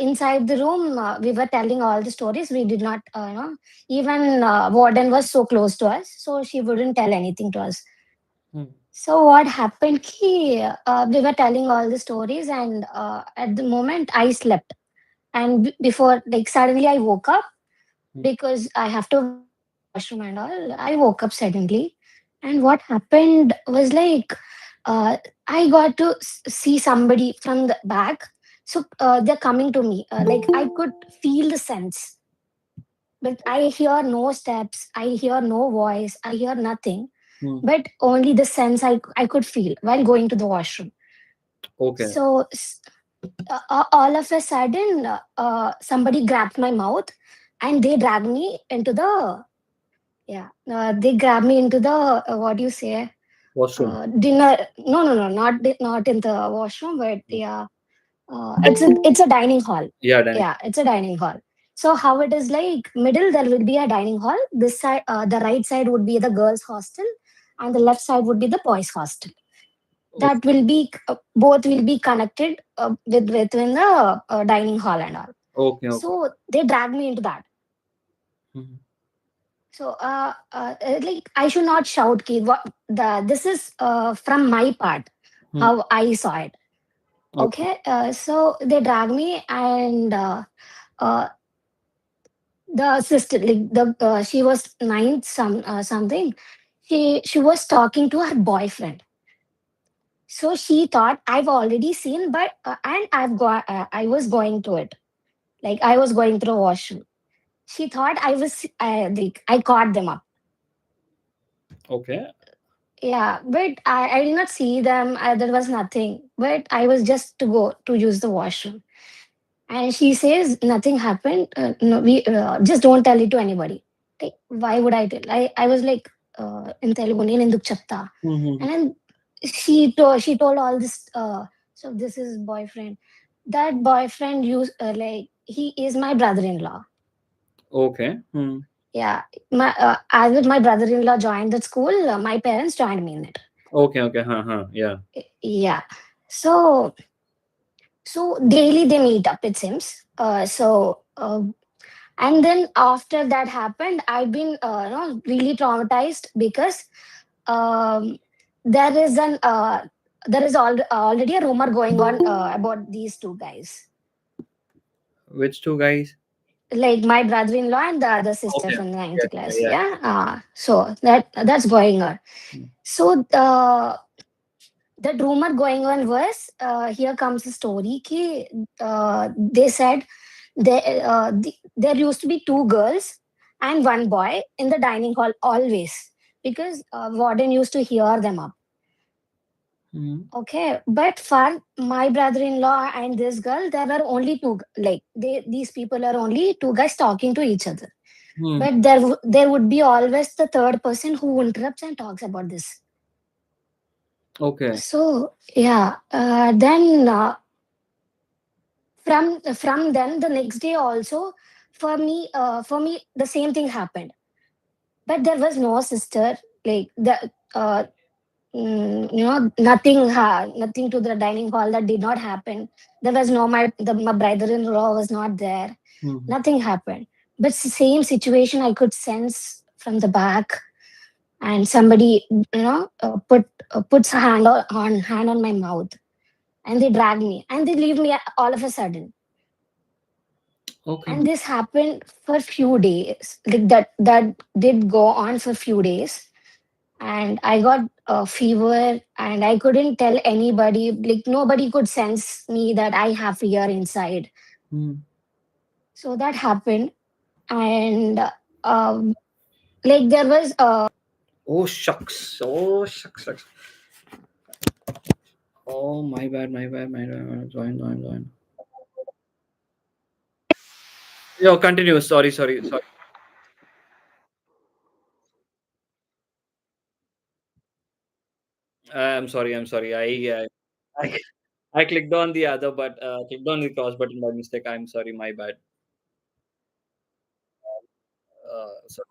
inside the room we were telling all the stories. We did not even warden was so close to us, so she wouldn't tell anything to us. So what happened we were telling all the stories, and at the moment I slept, and before, like, suddenly I woke up because I have to washroom and all. I woke up suddenly, and what happened was like I got to see somebody from the back. So they're coming to me. Like I could feel the sense, but I hear no steps. I hear no voice. I hear nothing, but only the sense I could feel while going to the washroom. Okay. So all of a sudden, somebody grabbed my mouth and they dragged me into the they grabbed me into the what do you say, Washroom. dinner. No, not in the washroom, but it's a dining hall. Yeah, dining. Yeah, it's a dining hall. So how it is, like, middle there will be a dining hall. This side, the right side would be the girls hostel, and the left side would be the boys hostel. That will be both will be connected within the dining hall and all. Okay. So they dragged me into that. Mhm. So like, I should not shout, ki what this is from my part, how I saw it. Okay. So they dragged me, and the sister, like, the she was ninth something. She was talking to her boyfriend. So she thought I've already seen, but and I was going to it, like I was going through washroom. She thought I was like, I caught them up. Okay. Yeah, but I did not see them. There was nothing, but I was just to go to use the washroom. And she says nothing happened. No, we just don't tell it to anybody. Like, why would I tell? I was like, in Telugu, "Nenu enduku chepta?" And then she told all this. So this is boyfriend. That boyfriend used like, he is my brother-in-law. Okay. Yeah, as my brother-in-law joined that school, my parents joined me in it. Okay. Yeah. Yeah. So daily they meet up, it seems. And then after that happened, I've been really traumatized, because um, there is already a rumor going on about these two guys, Which two guys? like my brother-in-law and the other sister Okay. from the ninth class. Yeah. Yeah. So that's going on. So that rumor going on was, here comes the story ki, they said there used to be two girls and one boy in the dining hall always, because warden used to hear them up. Okay, but for my brother-in-law and this girl, there are only two, like these people are only two guys talking to each other. But there would be always the third person who interrupts and talks about this. Okay. So yeah, then from then the next day also, for me the same thing happened, but there was no sister, like nothing to the dining hall. That did not happen. There was no my brother-in-law was not there. Nothing happened, but same situation I could sense from the back, and somebody puts a hand on my mouth, and they drag me and they leave me all of a sudden. Okay. And this happened for few days, like that did go on for few days, and I got a fever, and I couldn't tell anybody, like nobody could sense me that I have fear inside. So that happened. And like there was Oh shucks. Shucks. Oh my bad. Join. Yo, continue. Sorry. I'm sorry. I clicked on the other, but clicked on the cross button by mistake. I'm sorry. My bad. So,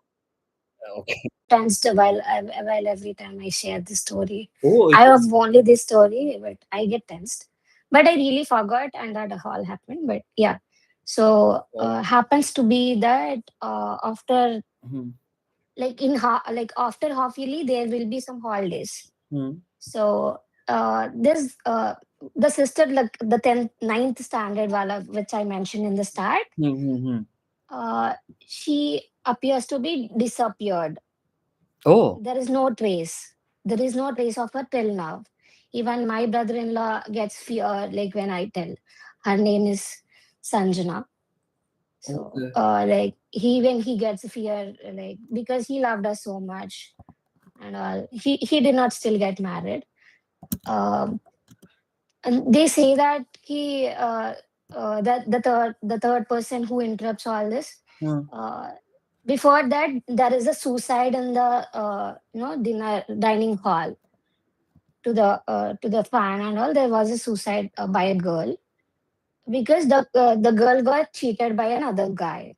okay. tensed while every time I share the story. Oh, it I have was. only this story, but I get tensed. But I really forgot, and that all happened. But yeah, so happens to be that after Mhm. like like after half yearly there will be some holidays. Hmm. So this the sister, like the 10th, 9th standard wala, which I mentioned in the start, uh, she appears to be disappeared. Oh. There is no trace. There is no trace of her till now. Even my brother-in-law gets fear like when I tell. Her name is Sanjana. So Okay. like when he gets fear, like because he loved us so much and all. He did not still get married. Um and they say that that the third person who interrupts all this, Hmm. before that there is a suicide in the dinner dining hall to the fan and all. There was a suicide by a girl because the girl got cheated by another guy.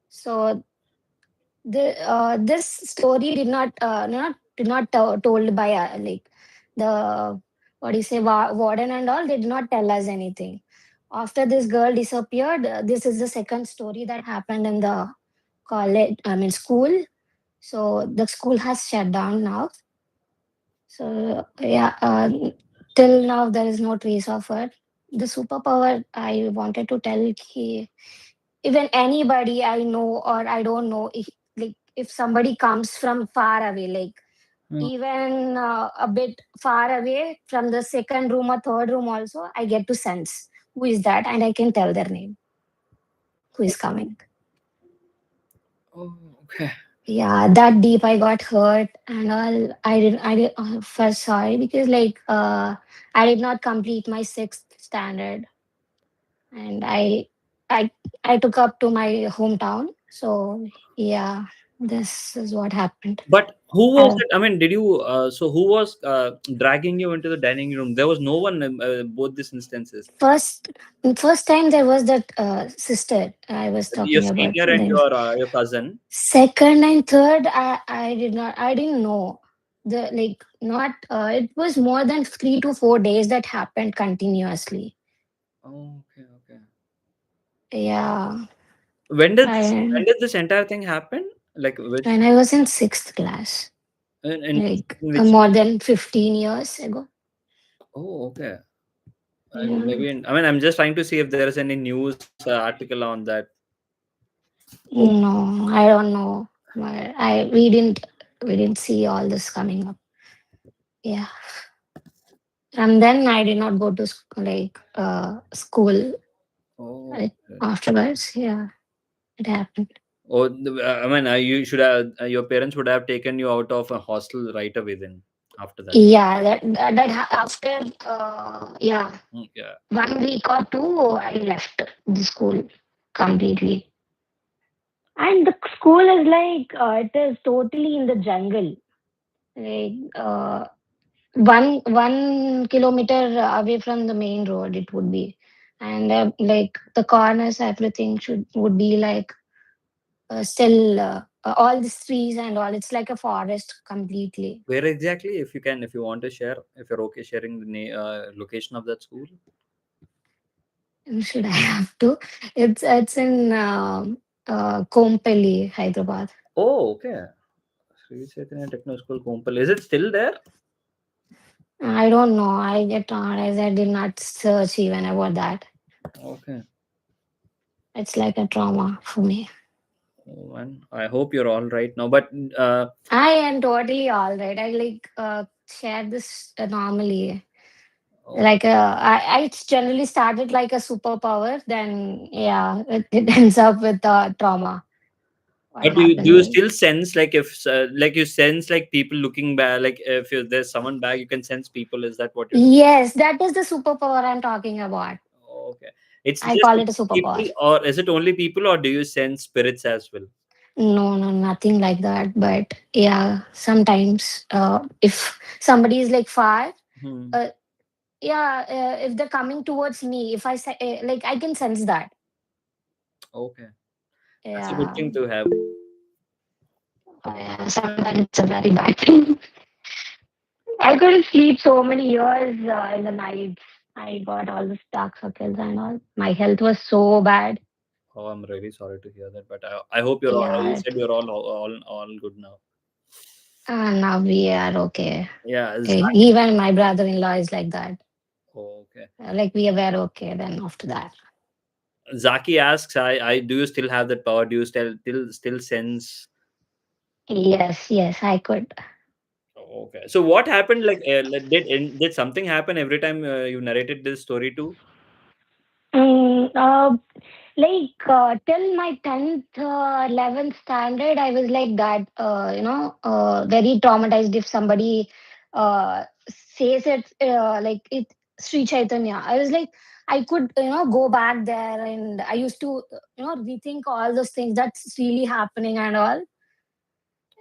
So this story did not told by like the what do you say warden and all. They did not tell us anything. After this girl disappeared, this is the second story that happened in the college. I mean school. So the school has shut down now. So yeah, till now there is no trace of her. The superpower I wanted to tell, even anybody I know or I don't know, if somebody comes from far away, like Hmm. even a bit far away from the second room or third room also, I get to sense who is that and I can tell their name, who is coming. Oh, okay. Yeah, that deep I got hurt and all. I did first sorry because like I did not complete my sixth standard and I I took up to my hometown. So yeah, this is what happened. But who was Uh, it? I mean, did you? So who was dragging you into the dining room? There was no one in both these instances. first first time there was that sister I was Your talking about. senior and Then your cousin. second and third, I didn't know the like not. It was more than 3 to 4 days that happened continuously. Oh, okay. Yeah, When did I this entire thing happen? Like which when I was in sixth class, in like which? more than 15 years ago. Oh, okay. Yeah. I mean, I'm just trying to see if there is any news article on that. No, I don't know. But we didn't see all this coming up. Yeah. And then I did not go to school Oh, like, okay. afterwards. Yeah, it happened. Oh, I mean, you should have your parents would have taken you out of a hostel right away then after that. Yeah, after yeah, Yeah. 1 week or two, I left the school completely. And the school is like it is totally in the jungle. Like 1 kilometer away from the main road, it would be, and like the corners, everything would be like still all these trees and all. It's like a forest completely. Where exactly? If you can, if you want to share, if you're okay sharing the location of that school. Should I have to? It's in Kompally, Hyderabad. Oh, okay. Sri Chaitanya Techno School, Kompal. Is it still there? I don't know. I get traumatized. I did not search even about that. Okay. It's like a trauma for me. Oh, man. I hope you're all right now. But I am totally all right. I like share this normally. Like I generally started like a superpower. Then yeah, it ends up with trauma. what do you happened. still sense like if like you sense like people looking back, like if there's someone back, you can sense people? Is that what you're? Yes, that is the superpower I'm talking about. Okay, it's I just call it a people, superpower. or is it only people, or do you sense spirits as well? No, nothing like that. But yeah, sometimes if somebody is like far, Hmm. yeah, if they're coming towards me, if I say like I can sense that. Okay, that's a good Yeah, thing to have. yeah, sometimes it's a very bad thing. I couldn't sleep so many years in the night. I got all the dark circles and all. My health was so bad. Oh, I'm really sorry to hear that, but I hope you're all, you Yeah, said you're all good now. now we are okay. Yeah. Even my brother-in-law is like that. Okay. Like we were okay then after that. Zaki asks, I do you still have that power? Do you still sense? Yes, I could. Okay. So what happened? Like, did something happen every time you narrated this story too? Mm, till my 10th, 11th standard, I was like that, very traumatized if somebody says it, like it, Sri Chaitanya. I was like, I could, go back there and I used to, rethink all those things that's really happening and all.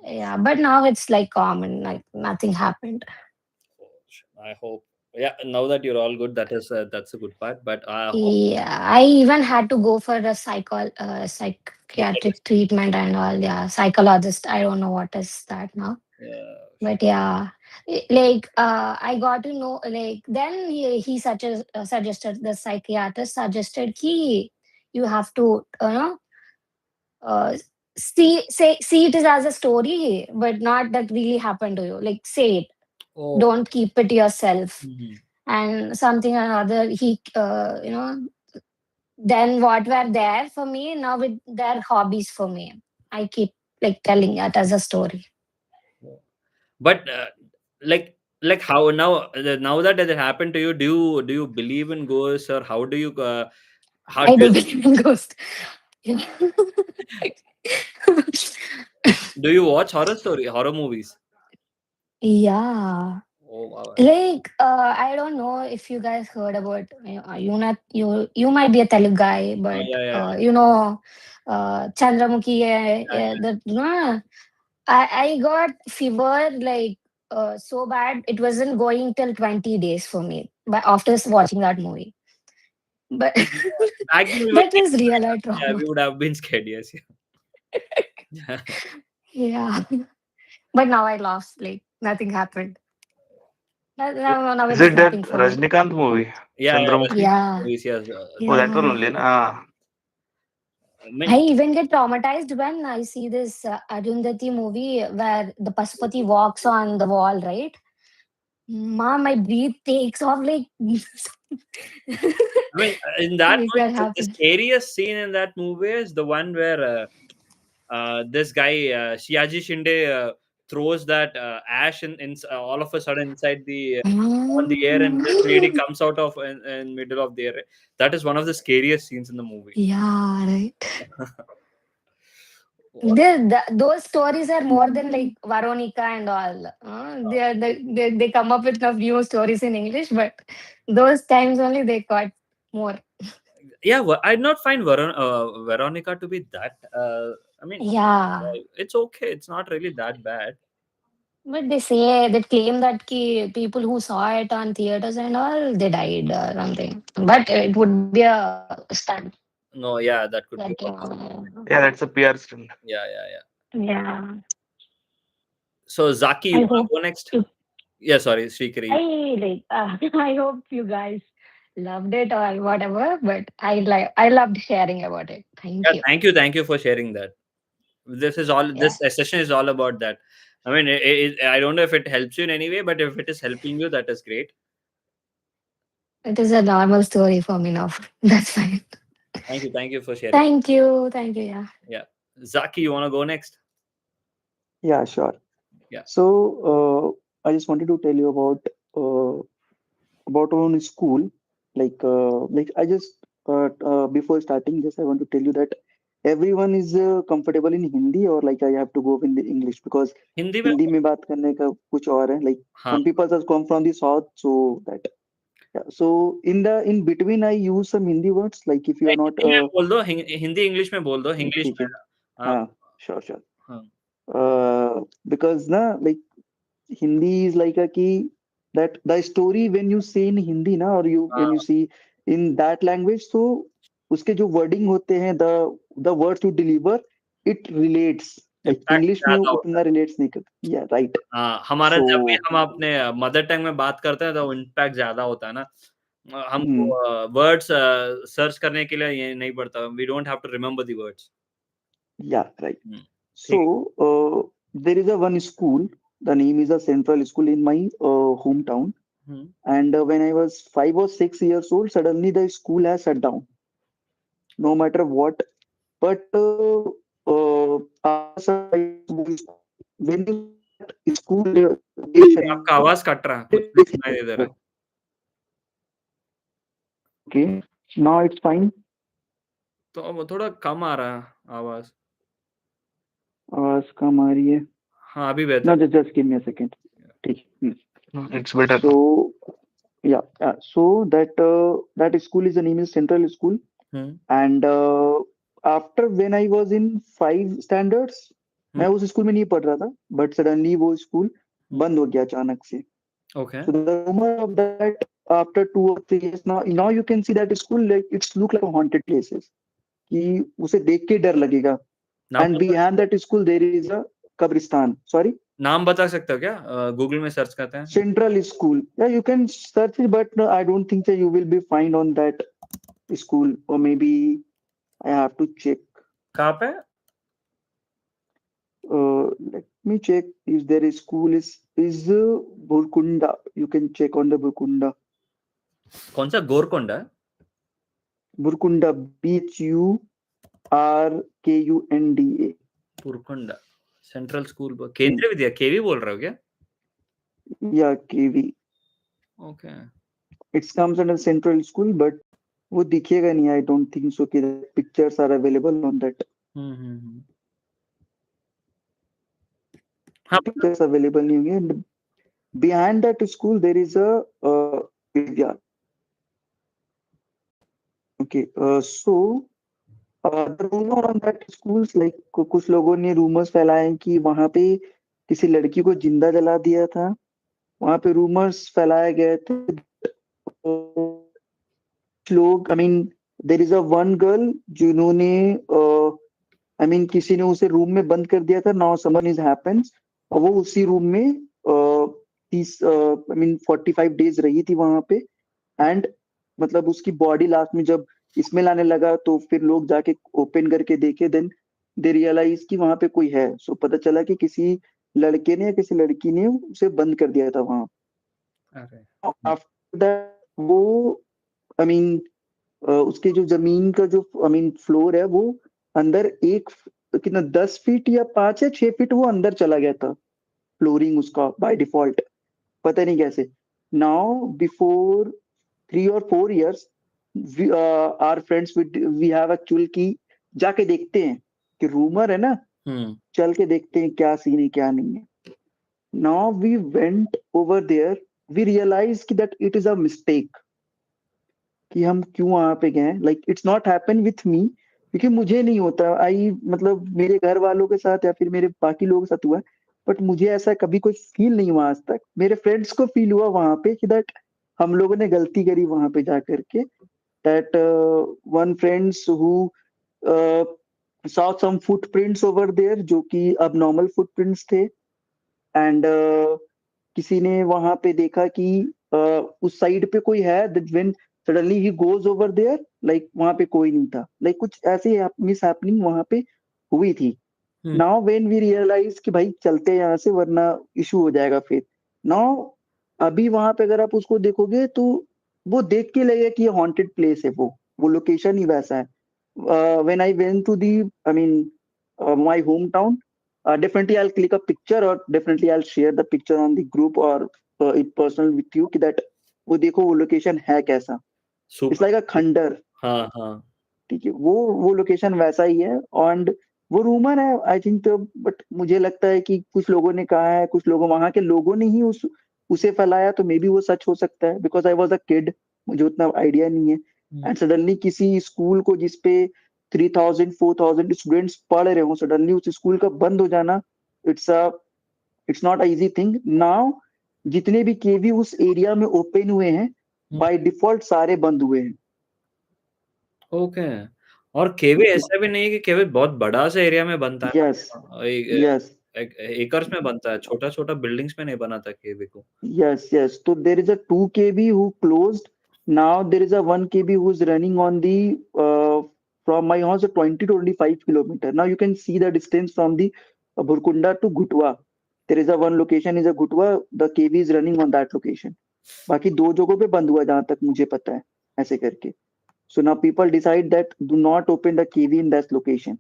Yeah, but now it's like common, like nothing happened. I hope. Yeah. Now that you're all good, that's a good part. But I hope. Yeah, I even had to go for a psychiatric treatment and all. Yeah, psychologist. I don't know what is that now, Yeah. but yeah, like I got to know. Like then he suggested, the psychiatrist suggested he, you have to uh, see it as a story, but not that really happened to you. Like say it. Oh. Don't keep it yourself. Mhm. And something or other. He then what were there for me now with their hobbies for me. I keep like telling it as a story. But like how now that it happened to you, do you believe in ghosts, or how do you how I do do you, believe in ghosts. Yeah. do you watch horror movies? Yeah. Oh wow. Like I don't know if you guys heard about you might be a Telugu guy, but Yeah. Chandramukhi, I got fever like so bad it wasn't going till 20 days for me, but after watching that movie. But Back then we were that was real yeah, trauma. we would have been scared. Yes. Yeah. Yeah. But now I lost, like nothing happened. Now Is it's it that nothing for me. Rajnikant movie? Yeah. Chandramukhi? Yeah. Movies, yes. Oh, that one Yeah. only. Ah. I I mean, even get traumatized when I see this Arundhati movie where the Pasupati walks on the wall, right? My breath takes off like I mean, in that like one, that the happened. scariest scene in that movie is the one where this guy Shiaji Shinde throws that ash in all of a sudden inside the on the air, and this lady comes out of in middle of the air. That is one of the scariest scenes in the movie. Yeah, right. What? Those stories are more than like Veronica and all. They come up with a few stories in English, but those times only they got more. Yeah, I not find Veronica to be that. I mean, Yeah. it's okay. It's not really that bad. But they claim that people who saw it on theaters and all, they died or something. But it would be a stunt. No, yeah, that could That, be. Yeah, that's a PR stunt. Yeah. yeah. So Zaki, you I want hope to go next? you, Yeah, sorry, Srikari. I hope you guys loved it or whatever. But I loved sharing about it. Thank Yeah, you. thank you for sharing that. This is all. Yeah. This session is all about that. I mean, I don't know if it helps you in any way, but if it is helping you, that is great. It is a normal story for me now. That's fine. Thank you for sharing. Thank you. Yeah. Yeah, Zaki, you want to go next? Yeah, sure. Yeah. So I just wanted to tell you about our own school. Like I just before starting this, I want to tell you that everyone is comfortable in Hindi or like I have to go in the English because Hindi में हिंदी में बात करने का कुछ और है, like हाँ some people have come from the south, so that yeah. So in between I use some Hindi words like if you are not Hindi में बोल दो, हिंदी इंग्लिश में बोल दो, इंग्लिश ठीक में है हाँ sure हाँ because na like Hindi is like a key that the story when you say in Hindi na or you when you see in that language, so उसके जो wording होते हैं the words you deliver it relates like impact English में ज्यादा होता उतना relates नहीं करता yeah right हाँ हमारा so जब भी हम अपने मदर टंग में बात करते हैं तो इम्पैक्ट ज्यादा होता है ना, हमको वर्ड्स सर्च करने के लिए ये नहीं पड़ता, we don't have to remember the words yeah right so there is a one school, the name is a central school in my hometown. And when I was 5 or 6 years old, suddenly the school has shut down. No matter what, but when the school आपका आवाज cut रहा है, कुछ नहीं सुनाई दे रहा है. Okay, now it's fine. तो वो थोड़ा कम आ रहा है आवाज. आवाज कम आ रही है. हाँ अभी बेहतर. No, just give me a second. ठीक. It's better. So yeah, so that school is the name is Central School. And after when I was in 5 standards, मैं उस स्कूल में नहीं पढ़ रहा था, but suddenly वो स्कूल बंद हो गया अचानक से. Okay. So the rumor of that after 2 or 3 years now you can see that school like it's look like a haunted places. कि उसे देख के डर लगेगा. And behind that school there is a कब्रिस्तान. Sorry. नाम बता सकते हो क्या? गूगल में सर्च करते हैं. Central School. Yeah, you can search it, but no, I don't think that you will be find on that school, or maybe I have to check. कहाँ पे? Let me check if there is school is Burkunda. You can check on the Burkunda. कौन सा गोरकोंडा? Burkunda, BHURKUNDA. Burkunda. Central school केंद्रीय विद्या केवी बोल रहे हो क्या? Yeah, KV. Okay. It comes under Central School, but वो दिखेगा नहीं. I don't think so. कि pictures are available on that. Pictures available नहीं होंगे. And behind that school there is a graveyard. Okay. So the rumor on that schools like कुछ लोगों ने rumors फैलाए कि वहाँ पे किसी लड़की को जिंदा जला दिया था. वहाँ पे rumors फैलाए गए थे. लोग I mean there is a one girl जिन्होंने I mean किसी ने उसे रूम में बंद कर दिया था. Now someone is happens और वो उसी रूम में 45 days रही थी वहाँ पे. एंड मतलब उसकी बॉडी लास्ट में जब स्मेल आने लगा तो फिर लोग जाके ओपन करके देखे. देन दे रियलाइज कि वहां पे कोई है. सो पता चला कि किसी लड़के ने या किसी लड़की ने उसे बंद कर दिया था वहां. आफ्टर दैट वो आई मीन उसके जो जमीन का जो आई मीन फ्लोर है वो अंदर कितना 10 फीट या 5 या 6 फीट वो अंदर चला गया था. फ्लोरिंग उसका बाय डिफॉल्ट पता नहीं कैसे. Now before 3 or 4 years our friends we have actually की जाके देखते हैं कि रूमर है ना. चल के देखते हैं क्या सीन है क्या नहीं है. Now we went over there, we realized that it is a mistake कि हम क्यों वहां पे गए. Like it's not happen with me क्योंकि मुझे नहीं होता. मतलब मेरे घर वालों के साथ या फिर मेरे बाकी लोगों के साथ हुआ, बट मुझे ऐसा कभी कोई फील नहीं हुआ आज तक. मेरे फ्रेंड्स को फील हुआ वहां पे कि दैट हम लोगों ने गलती करी वहां पे जा करके. That one friends who saw some footprints over there जो कि abnormal footprints थे. एंड किसी ने वहां पे देखा कि उस साइड पे कोई है. That when suddenly he goes over there like वहां पे कोई नहीं था. लाइक कुछ ऐसी मिस हैपनिंग वहां पे हुई थी. नाउ व्हेन वी रियलाइज कि भाई चलते हैं यहाँ से वरना इशू हो जाएगा फिर. नाउ अभी वहां पे अगर आप उसको देखोगे तो वो देख के लगेगा कि ये हॉन्टेड प्लेस है. वो लोकेशन ही वैसा है. When I went to the I mean my home town, definitely I'll click a picture or definitely I'll share the picture on the group or it personal with you कि that वो देखो वो location है कैसा. It's like a खंडर. हाँ. ठीक है, वो लोकेशन वैसा ही है। एंड वो रूमर है आई थिंक, तो बट मुझे लगता है कि कुछ लोगों ने कहा है, कुछ लोगों, वहां के लोगों ने ही उसे फैलाया, तो मे बी वो सच हो सकता है, because I was a kid, मुझे उतना आइडिया नहीं है। एंड सडनली किसी स्कूल को जिसपे 3000 4000 स्टूडेंट्स पढ़ रहे हो, सडनली उस स्कूल का बंद हो जाना, it's not easy thing. Now जितने भी केवी उस एरिया में ओपन हुए हैं, बाय डिफॉल्ट सारे बंद हुए हैं। ओके। और केवी ऐसा भी नहीं है कि केवी बहुत बड़ा सा एरिया में बनता है। यस यस एकर्स में बनता है, छोटा छोटा बिल्डिंग्स में नहीं बनाता केवी को। yes, so there is a 2 kV who closed. Now there is a 1 kV who is running on the from my house 20 to 25 kilometer. Now you can see the distance from the Burkunda to Gutwa. There is a one location is a Gutwa, the kV is running on that location. बाकी 2 जगहों पे बंद हुआ जहां तक मुझे पता है, ऐसे करके। So now people decide that do not open the kV in that location.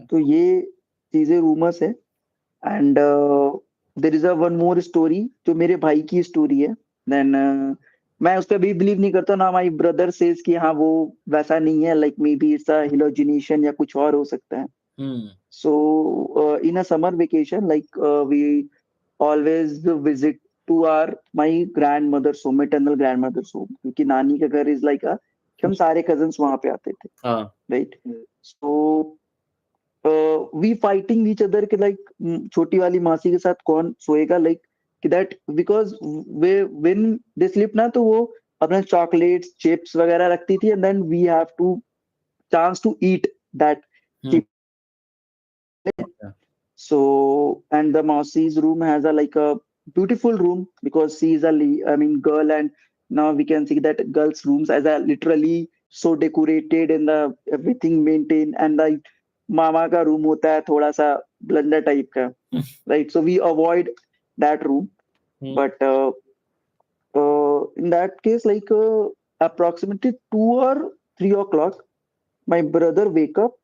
तो ये चीजें रूमर्स है। And there is a one more story जो मेरे भाई की स्टोरी है। देन मैं उस पर भी बिलीव नहीं करता ना। माय ब्रदर सेज कि हाँ वो वैसा नहीं है, like may be it's a hallucination या कुछ और हो सकता है। So in a summer vacation like we always visit to our my grandmother's home, maternal grandmother's home, क्योंकि नानी का घर इज लाइक हम सारे कजन्स वहां पे आते थे, right. So we fighting each other के लाइक छोटी वाली मासी के साथ कौन सोएगा, like that, because when they sleep ना, तो वो अपने चॉकलेट्स चिप्स वगैरह रखती थी, and then we have to chance to eat that. So and the Mausi's room has a like a beautiful room because she is a girl, and now we can see that girls' rooms as a literally so decorated and the everything maintained, and the मामा का room होता है थोड़ा सा blunder type का, right. So we avoid that room, but in that case like approximately 2 or 3 o'clock my brother wake up,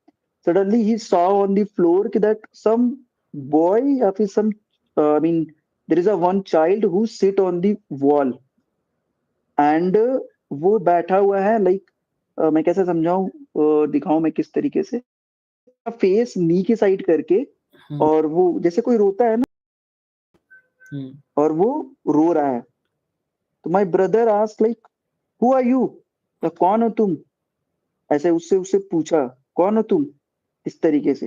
suddenly he saw on the floor that some boy या फिर some there is a one child who sit on the wall and वो बैठा हुआ है, like मैं कैसे समझाऊं, दिखाऊं मैं किस तरीके से, फेस नी के साइड करके, और वो जैसे कोई रोता है ना, और वो रो रहा है। तो my brother ask like who are you, कौन हो तुम, ऐसे उससे पूछा कौन हो तुम, इस तरीके से।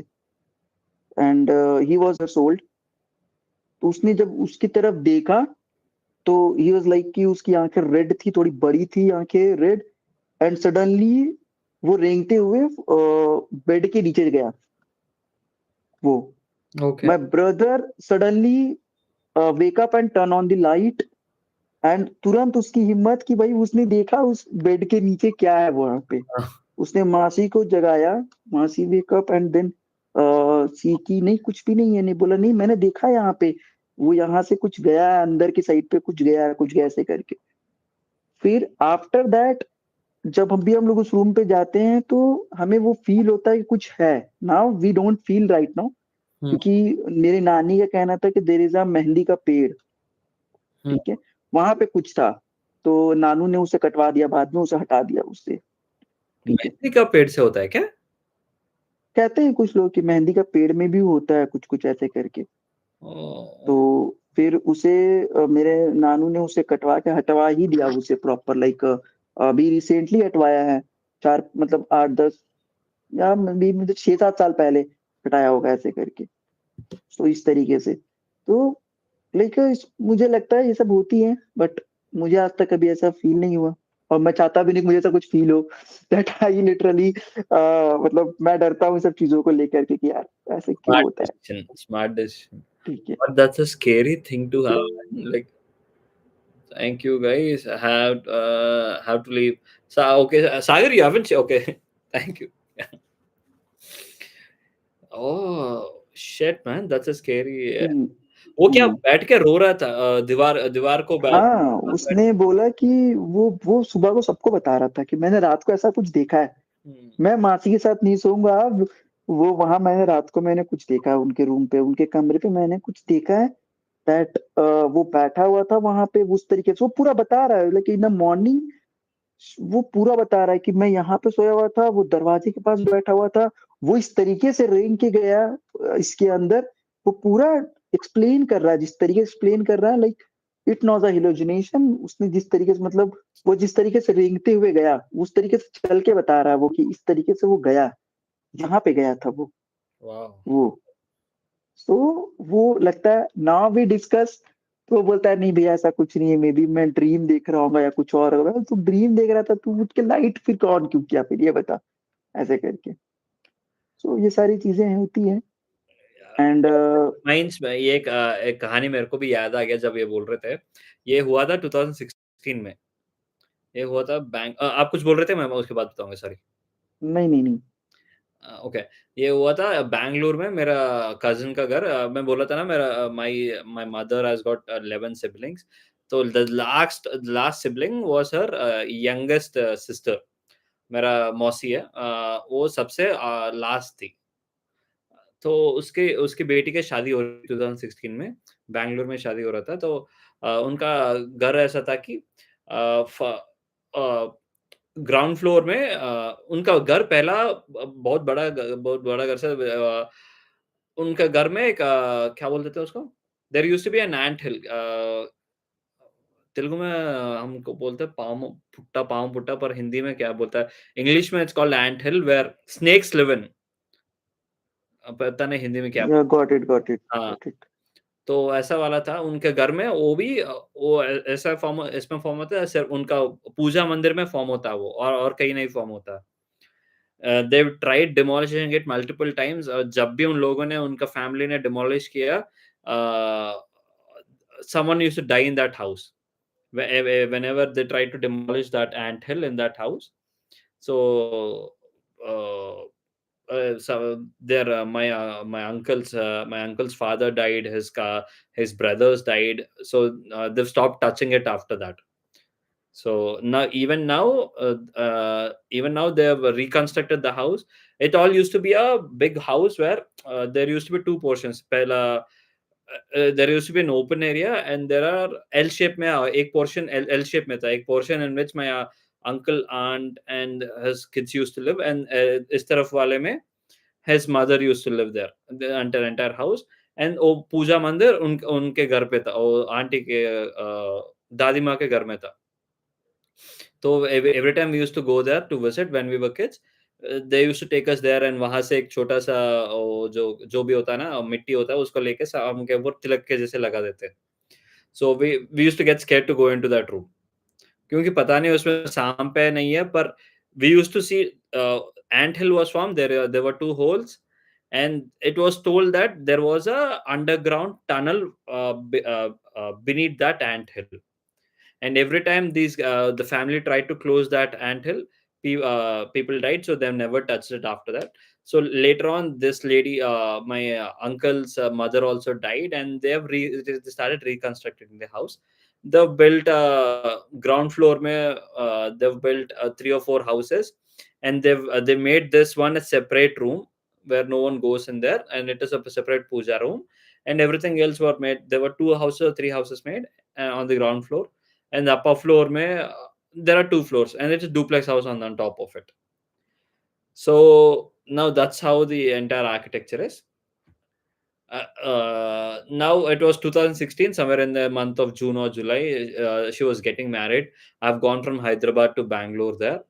And he was sold. तो उसने जब उसकी तरफ देखा तो ही वाज लाइक कि उसकी आंखें रेड थी, थोड़ी बड़ी थी आंखें रेड, एंड सडनली वो रेंगते हुए बेड के नीचे गया वो। My brother suddenly wake up and turn on the light, and तुरंत उसकी हिम्मत कि भाई उसने देखा उस बेड के नीचे क्या है वहां पे। उसने मासी को जगाया, मासी वेक अप एंड देन सी की नहीं कुछ भी नहीं है, नहीं बोला नहीं मैंने देखा यहाँ पे, वो यहाँ से कुछ गया है अंदर की साइड पे, कुछ गया ऐसे करके। फिर आफ्टर दैट जब हम लोग उस रूम पे जाते हैं तो हमें वो फील होता है कि कुछ है। Now we don't feel right now, क्योंकि मेरी नानी का कहना था कि देयर इज अ मेहंदी का पेड़, ठीक है, वहां पे कुछ था, तो नानू ने उसे कटवा दिया, बाद में उसे हटा दिया उससे। मेहंदी का पेड़ से होता है क्या? कहते हैं कुछ लोग कि मेहंदी का पेड़ में भी होता है कुछ ऐसे करके। तो फिर उसे मेरे नानू ने उसे कटवा के हटवा ही दिया उसे प्रॉपर, लाइक अभी रिसेंटली हटवाया है, 8-10 या मुझे 6-7 साल पहले हटाया होगा ऐसे करके। तो इस तरीके से तो लाइक मुझे लगता है ये सब होती है, बट मुझे आज तक कभी ऐसा फील नहीं हुआ, और मैं चाहता भी नहीं कि मुझे ऐसा कुछ फील हो। दैट आई लिटरली मतलब मैं डरता हूँ सब चीजों को लेकर के कि यार ऐसे क्यों होता है। स्मार्ट डिसीजन, ठीक है। but that's a scary thing to have. Like, thank you guys. I have to leave. So okay, Sagar, you haven't. Okay, thank you. Oh shit, man, that's a scary. वो क्या बैठ के रो रहा था दीवार को हाँ, उसने बोला कि वो सुबह को सबको बता रहा था कि मैंने रात को ऐसा कुछ देखा है, मैं मासी के साथ नहीं सोऊंगा। वो वहां मैंने रात को मैंने कुछ देखा है उनके रूम पे, उनके कमरे पे मैंने कुछ देखा है, दैट वो बैठा हुआ था वहां पे उस तरीके से, वो पूरा बता रहा है। लाइक इन द मॉर्निंग वो पूरा बता रहा है कि मैं यहाँ पे सोया हुआ था, वो दरवाजे के पास बैठा हुआ था, वो इस तरीके से रेंग के गया इसके अंदर, वो पूरा एक्सप्लेन कर रहा है, जिस तरीके से एक्सप्लेन कर रहा है, like it not a halogenation. उसने जिस तरीके से, मतलब वो जिस तरीके से रेंगते हुए गया, उस तरीके से चल के बता रहा है वो, कि इस तरीके से वो गया, जहाँ पे गया था वो। वो तो वो लगता है नाउ वी डिस्कस, तो वो बोलता है नहीं भैया ऐसा कुछ नहीं है, मे बी मैं ड्रीम देख रहा हूँ या कुछ और होगा। तू ड्रीम देख रहा था, तू उठ के लाइट फिर ऑन क्यों किया, फिर ये बता, ऐसे करके। तो ये सारी चीजें होती है। एंड माइंड्स में ये एक कहानी मेरे को भी याद आ गया जब ये बोल रहे थे। ये हुआ था 2016 में। ये हुआ था आप कुछ बोल रहे थे, मैं उसके बाद बताऊंगा, सॉरी। नहीं। ओके, ये हुआ था बैंगलोर में। मेरा कजिन का घर, मैं बोला था ना, मेरा my mother has got 11 siblings. तो the last sibling was her youngest sister. मेरा मौसी है, वो सबसे लास्ट थी। तो उसके उसकी बेटी की शादी हो रही 2016 में, बैंगलोर में शादी हो रहा था। तो उनका घर ऐसा था कि ग्राउंड फ्लोर में उनका घर पहला बहुत बड़ा घर से उनका घर में एक क्या बोलते थे उसको, there used to be an ant hill. Telugu में हमको बोलते हैं पाव पुट्टा, पर हिंदी में क्या बोलता है, इंग्लिश में it's called ant hill where snakes live in. पता नहीं हिंदी में क्या। गॉट इट हाँ, तो ऐसा वाला था उनके घर में। वो भी वो ऐसा फॉर्म इसमें फॉर्म होता है, सिर्फ उनका पूजा मंदिर में फॉर्म होता है वो, और कहीं नहीं फॉर्म होता। They tried demolishing it multiple times. जब भी उन लोगों ने, उनका फैमिली ने डिमोलिश किया, someone used to die in that house whenever they tried to demolish that ant hill in that house. So so there my uncle's father died, his brothers died, so they've stopped touching it after that. So even now they have reconstructed the house. It all used to be a big house where there used to be two portions. Pehla, there used to be an open area, and there are L shape में एक portion L shape में था, एक portion in which my uncle, aunt and his kids used to live, and इस तरफ वाले में his mother used to live there, the entire house. And वो पूजा मंदिर उनके घर पे था, वो आंटी के दादी माँ के घर में था। तो every time we used to go there to visit when we were kids, they used to take us there, and वहां से एक छोटा सा जो भी होता है ना, मिट्टी होता है, उसको लेके हमके ऊपर तिलक के जैसे लगा देते। So we used to get scared to go into that room, क्योंकि पता नहीं उसमें सांप है नहीं है, पर we used to see ant hill was formed. There were two holes, and it was told that there was a underground tunnel beneath that ant hill. And every time the family tried to close that anthill, people died, so they've never touched it after that. So later on, this lady, my uncle's mother, also died, and they started reconstructing the house. They've built ground floor mein, they've built 3 or 4 houses, and they made this one a separate room where no one goes in there, and it is a separate puja room. And everything else were made. There were 2 houses or 3 houses made on the ground floor, and the upper floor mein, there are 2 floors, and it's a duplex house on top of it. So now that's how the entire architecture is. Now it was 2016, somewhere in the month of June or July, she was getting married. I've gone from Hyderabad to Bangalore there.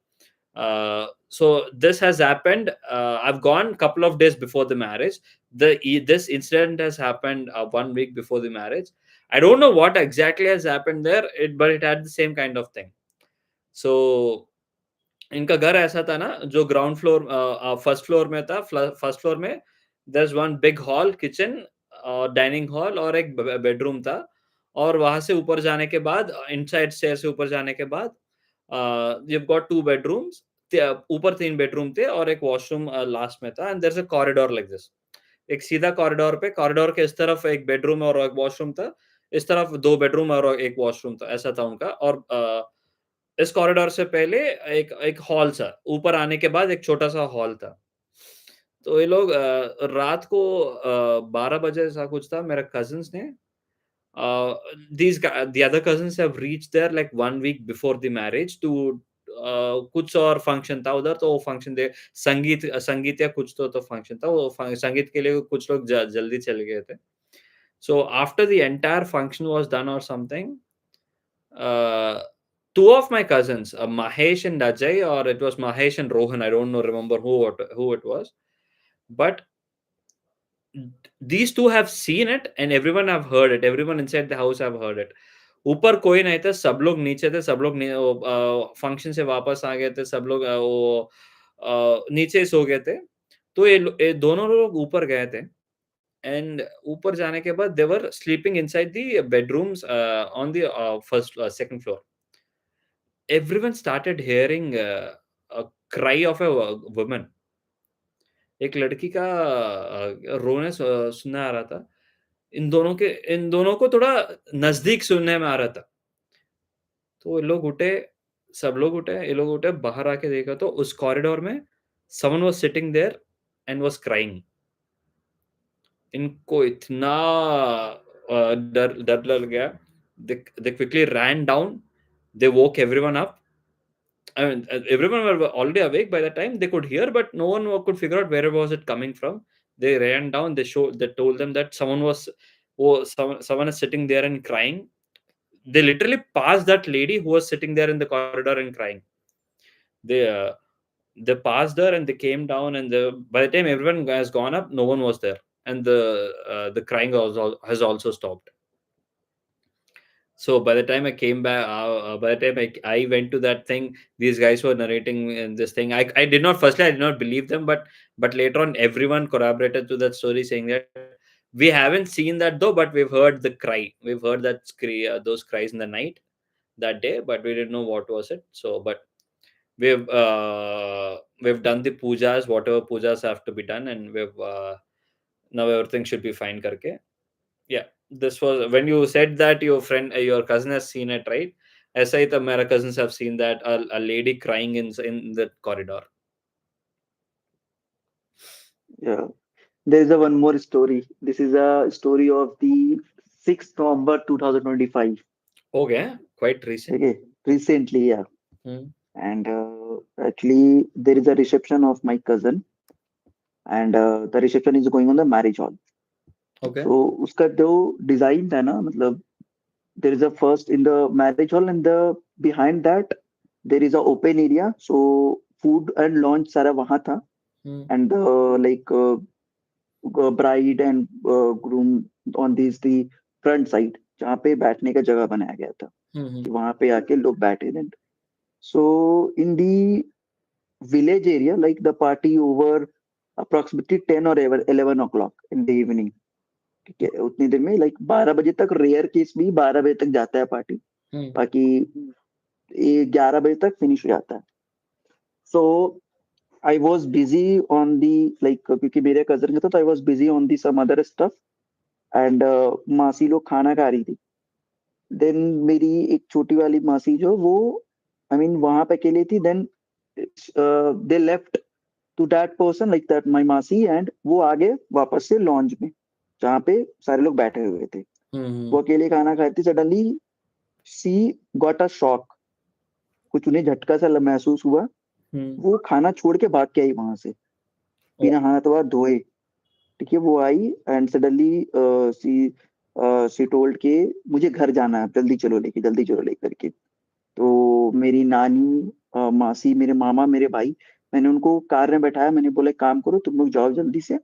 So this has happened. I've gone a couple of days before the marriage. This incident has happened 1 week before the marriage. I don't know what exactly has happened there, but it had the same kind of thing. So इनका घर ऐसा था ना, जो ground floor first floor में था। First floor में there's one big hall, kitchen, dining hall और एक बेडरूम था। और वहां से ऊपर जाने के बाद, इनसाइड स्टेयर से ऊपर जाने के बाद, you've got 2 bedrooms. ऊपर 3 बेडरूम थे और एक वॉशरूम लास्ट में था, and there's a corridor like this. एक सीधा कॉरिडोर पे, कॉरिडोर के इस तरफ एक बेडरूम और एक वॉशरूम था, इस तरफ 2 बेडरूम और एक वॉशरूम था, ऐसा था उनका। और इस कॉरिडोर से पहले एक हॉल था, ऊपर आने के बाद एक छोटा सा हॉल था। तो ये लोग रात को 12 बजे ऐसा कुछ था, मेरे कजिन्स ने the other cousins have reached there like 1 week before the marriage to कुछ और फंक्शन था उधर, तो वो फंक्शन दे संगीत या कुछ तो फंक्शन था, वो संगीत के लिए कुछ लोग जल्दी चले गए थे. So after the entire function was done or something, two of my cousins, Mahesh and Ajay, or it was Mahesh and Rohan, I don't know, remember who it was, but these two have seen it and everyone have heard it. Everyone inside the house have heard it. ऊपर कोई नहीं था, सब लोग नीचे थे, सब लोग फंक्शन से वापस आ गए थे, सब लोग नीचे सो गए थे. तो ये दोनों लोग ऊपर गए थे, एंड ऊपर जाने के बाद they were sleeping inside the bedrooms on the first second floor. Everyone started hearing a cry of a woman. एक लड़की का रोने सुनने आ रहा था. इन दोनों को थोड़ा नजदीक सुनने में आ रहा था. तो लोग उठे, सब लोग उठे, ये लोग उठे, बाहर आके देखा तो उस कॉरिडोर में someone was sitting there and was crying. इनको इतना डर लग गया. They quickly ran down. They woke everyone up. I mean, everyone were already awake by the time. They could hear, but no one could figure out where was it coming from. They ran down. They told them that someone is sitting there and crying. They literally passed that lady who was sitting there in the corridor and crying. They passed her and they came down, and by the time everyone has gone up, no one was there, and the crying has also stopped. So by the time I came back, by the time I went to that thing, these guys were narrating this thing. I did not believe them, but later on everyone corroborated to that story, saying that we haven't seen that though, but we've heard the cry. We've heard that those cries in the night that day, but we didn't know what was it. So, but we've done the pujas, whatever pujas have to be done, and now everything should be fine karke. Yeah, this was when you said that your cousin has seen it, right? ऐसा ही तब मेरा cousins have seen that a lady crying in the corridor. Yeah, there is one more story. This is a story of the 6th November 2025. Okay, quite recent. Okay, recently, yeah. Hmm. And actually, there is a reception of my cousin, and the reception is going on the marriage hall. Okay. So उसका जो design था ना, मतलब there is a first in the marriage hall, and behind that there is a open area. So food and launch सारा वहाँ था, and bride and groom on the front side जहाँ पे बैठने का जगह बनाया गया था, वहाँ पे आके लोग बैठे थे. So in the village area, like the party over approximately 10 or 11 o'clock in the evening. ठीक है, उतनी देर में 12 बजे तक, रेयर केस भी 12 बजे तक जाता है पार्टी, बाकी 11 बजे तक फिनिश हो जाता है. So I was busy on the क्योंकि मेरे कजन का था, तो I was busy on the some other stuff, and मासी लोग खाना खा रही थी. Then मेरी एक छोटी वाली मासी जो वो वहां पे अकेली थी. Then they left to that person, like that my मासी, and वो आगे वापस से लॉन्च में जहाँ पे सारे लोग बैठे हुए थे. वो अकेले खाना खाई थी. Suddenly she got a shock, कुछ उन्हें झटका सा महसूस हुआ. वो खाना छोड़ के भाग के आई वहां से, बिना हाथ वाथ धोए. ठीक है, वो आई एंड सडनली शी टोल्ड के मुझे घर जाना है, जल्दी चलो लेकर के. तो मेरी नानी, मासी, मेरे मामा, मेरे भाई, मैंने उनको कार में बैठाया. मैंने बोला काम करो, तुम लोग जाओ जल्दी से,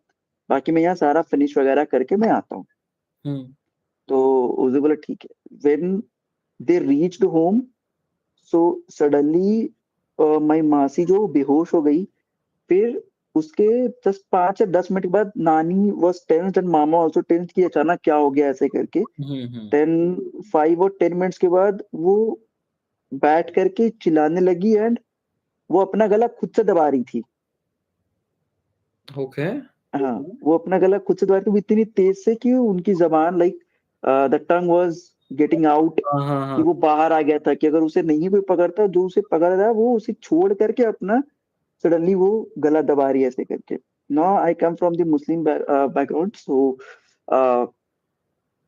बाकी मैं यहाँ सारा फिनिश वगैरह करके मैं आता हूँ. तो उसे बोला ठीक है. When they reached home, so suddenly my मासी जो बेहोश हो गई. फिर उसके जस्ट 5 या 10 मिनट के बाद नानी was tensed and mama also tensed कि अचानक क्या हो गया ऐसे करके. देन 5 और 10 मिनट्स के बाद वो बैठ करके चिल्लाने लगी, एंड वो अपना गला खुद से दबा रही थी. ओके. हाँ, वो अपना गला खुद से दबा रही थी इतनी तेज से कि उनकी जबान the tongue was getting out, कि वो बाहर आ गया था. कि अगर उसे नहीं कोई पकड़ता, जो उसे पकड़ रहा है वो उसे छोड़ करके अपना सडनली वो गला दबा रही है ऐसे करके. Now I come from the Muslim background, so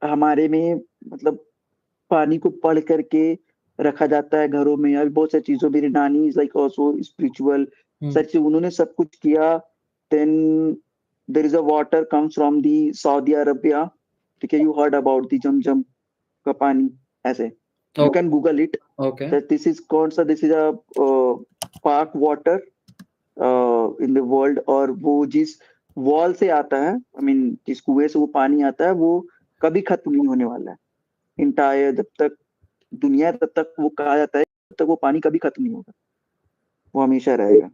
हमारे में मतलब पानी को पढ़ करके रखा जाता है घरों में, या बहुत सारी चीजों, मेरी नानी इज लाइक आल्सो स्पिरिचुअल, सारी चीज उन्होंने सब कुछ किया। Then there is a water comes from the Saudi Arabia, ठीक है, you heard about the Zamzam का पानी, ऐसे you can Google it, Okay. that this is कौन सा, दिस इज अ पाक वाटर इन द वर्ल्ड, और वो जिस वॉल से आता है, आई मीन जिस कुएं से वो पानी आता है, वो कभी खत्म नहीं होने वाला है। इंटायर जब तक दुनिया है, तब तक वो कहा जाता है, तब तक वो पानी कभी खत्म नहीं होगा, वो हमेशा रहेगा।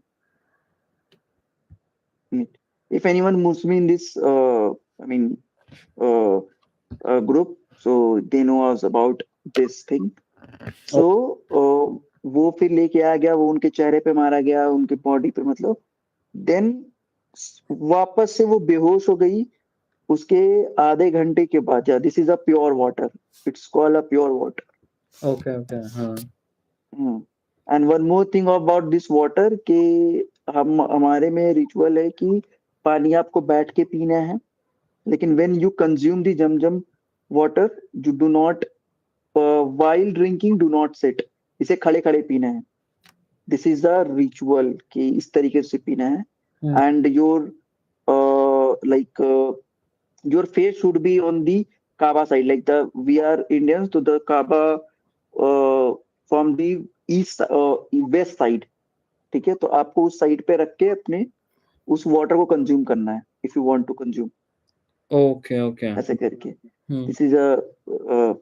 If anyone Muslim in this, I mean, group, so they know us about this thing. So वो फिर लेके आ गया, वो उनके चेहरे पे मारा गया, उनके बॉडी पे, मतलब देन वापस से वो बेहोश हो गई। उसके आधे घंटे के बाद, this is a pure water, it's called a pure water. Okay. Okay. हाँ. And one more thing about this water, कि हमारे में रिचुअल है कि पानी आपको बैठ के पीना है, लेकिन when you consume the Zamzam water, you do not while drinking, do not sit, इसे खड़े खड़े पीना है। दिस इज द रिचुअल कि इस तरीके से पीना है। And your like your face should be on the Kaaba side, like the we are Indians, तो the Kaaba from the east west side, ठीक है, तो आपको उस साइड पे रख के अपने उस वाटर को कंज्यूम करना है, if you want to consume, Okay. Okay. ऐसे करके। This is a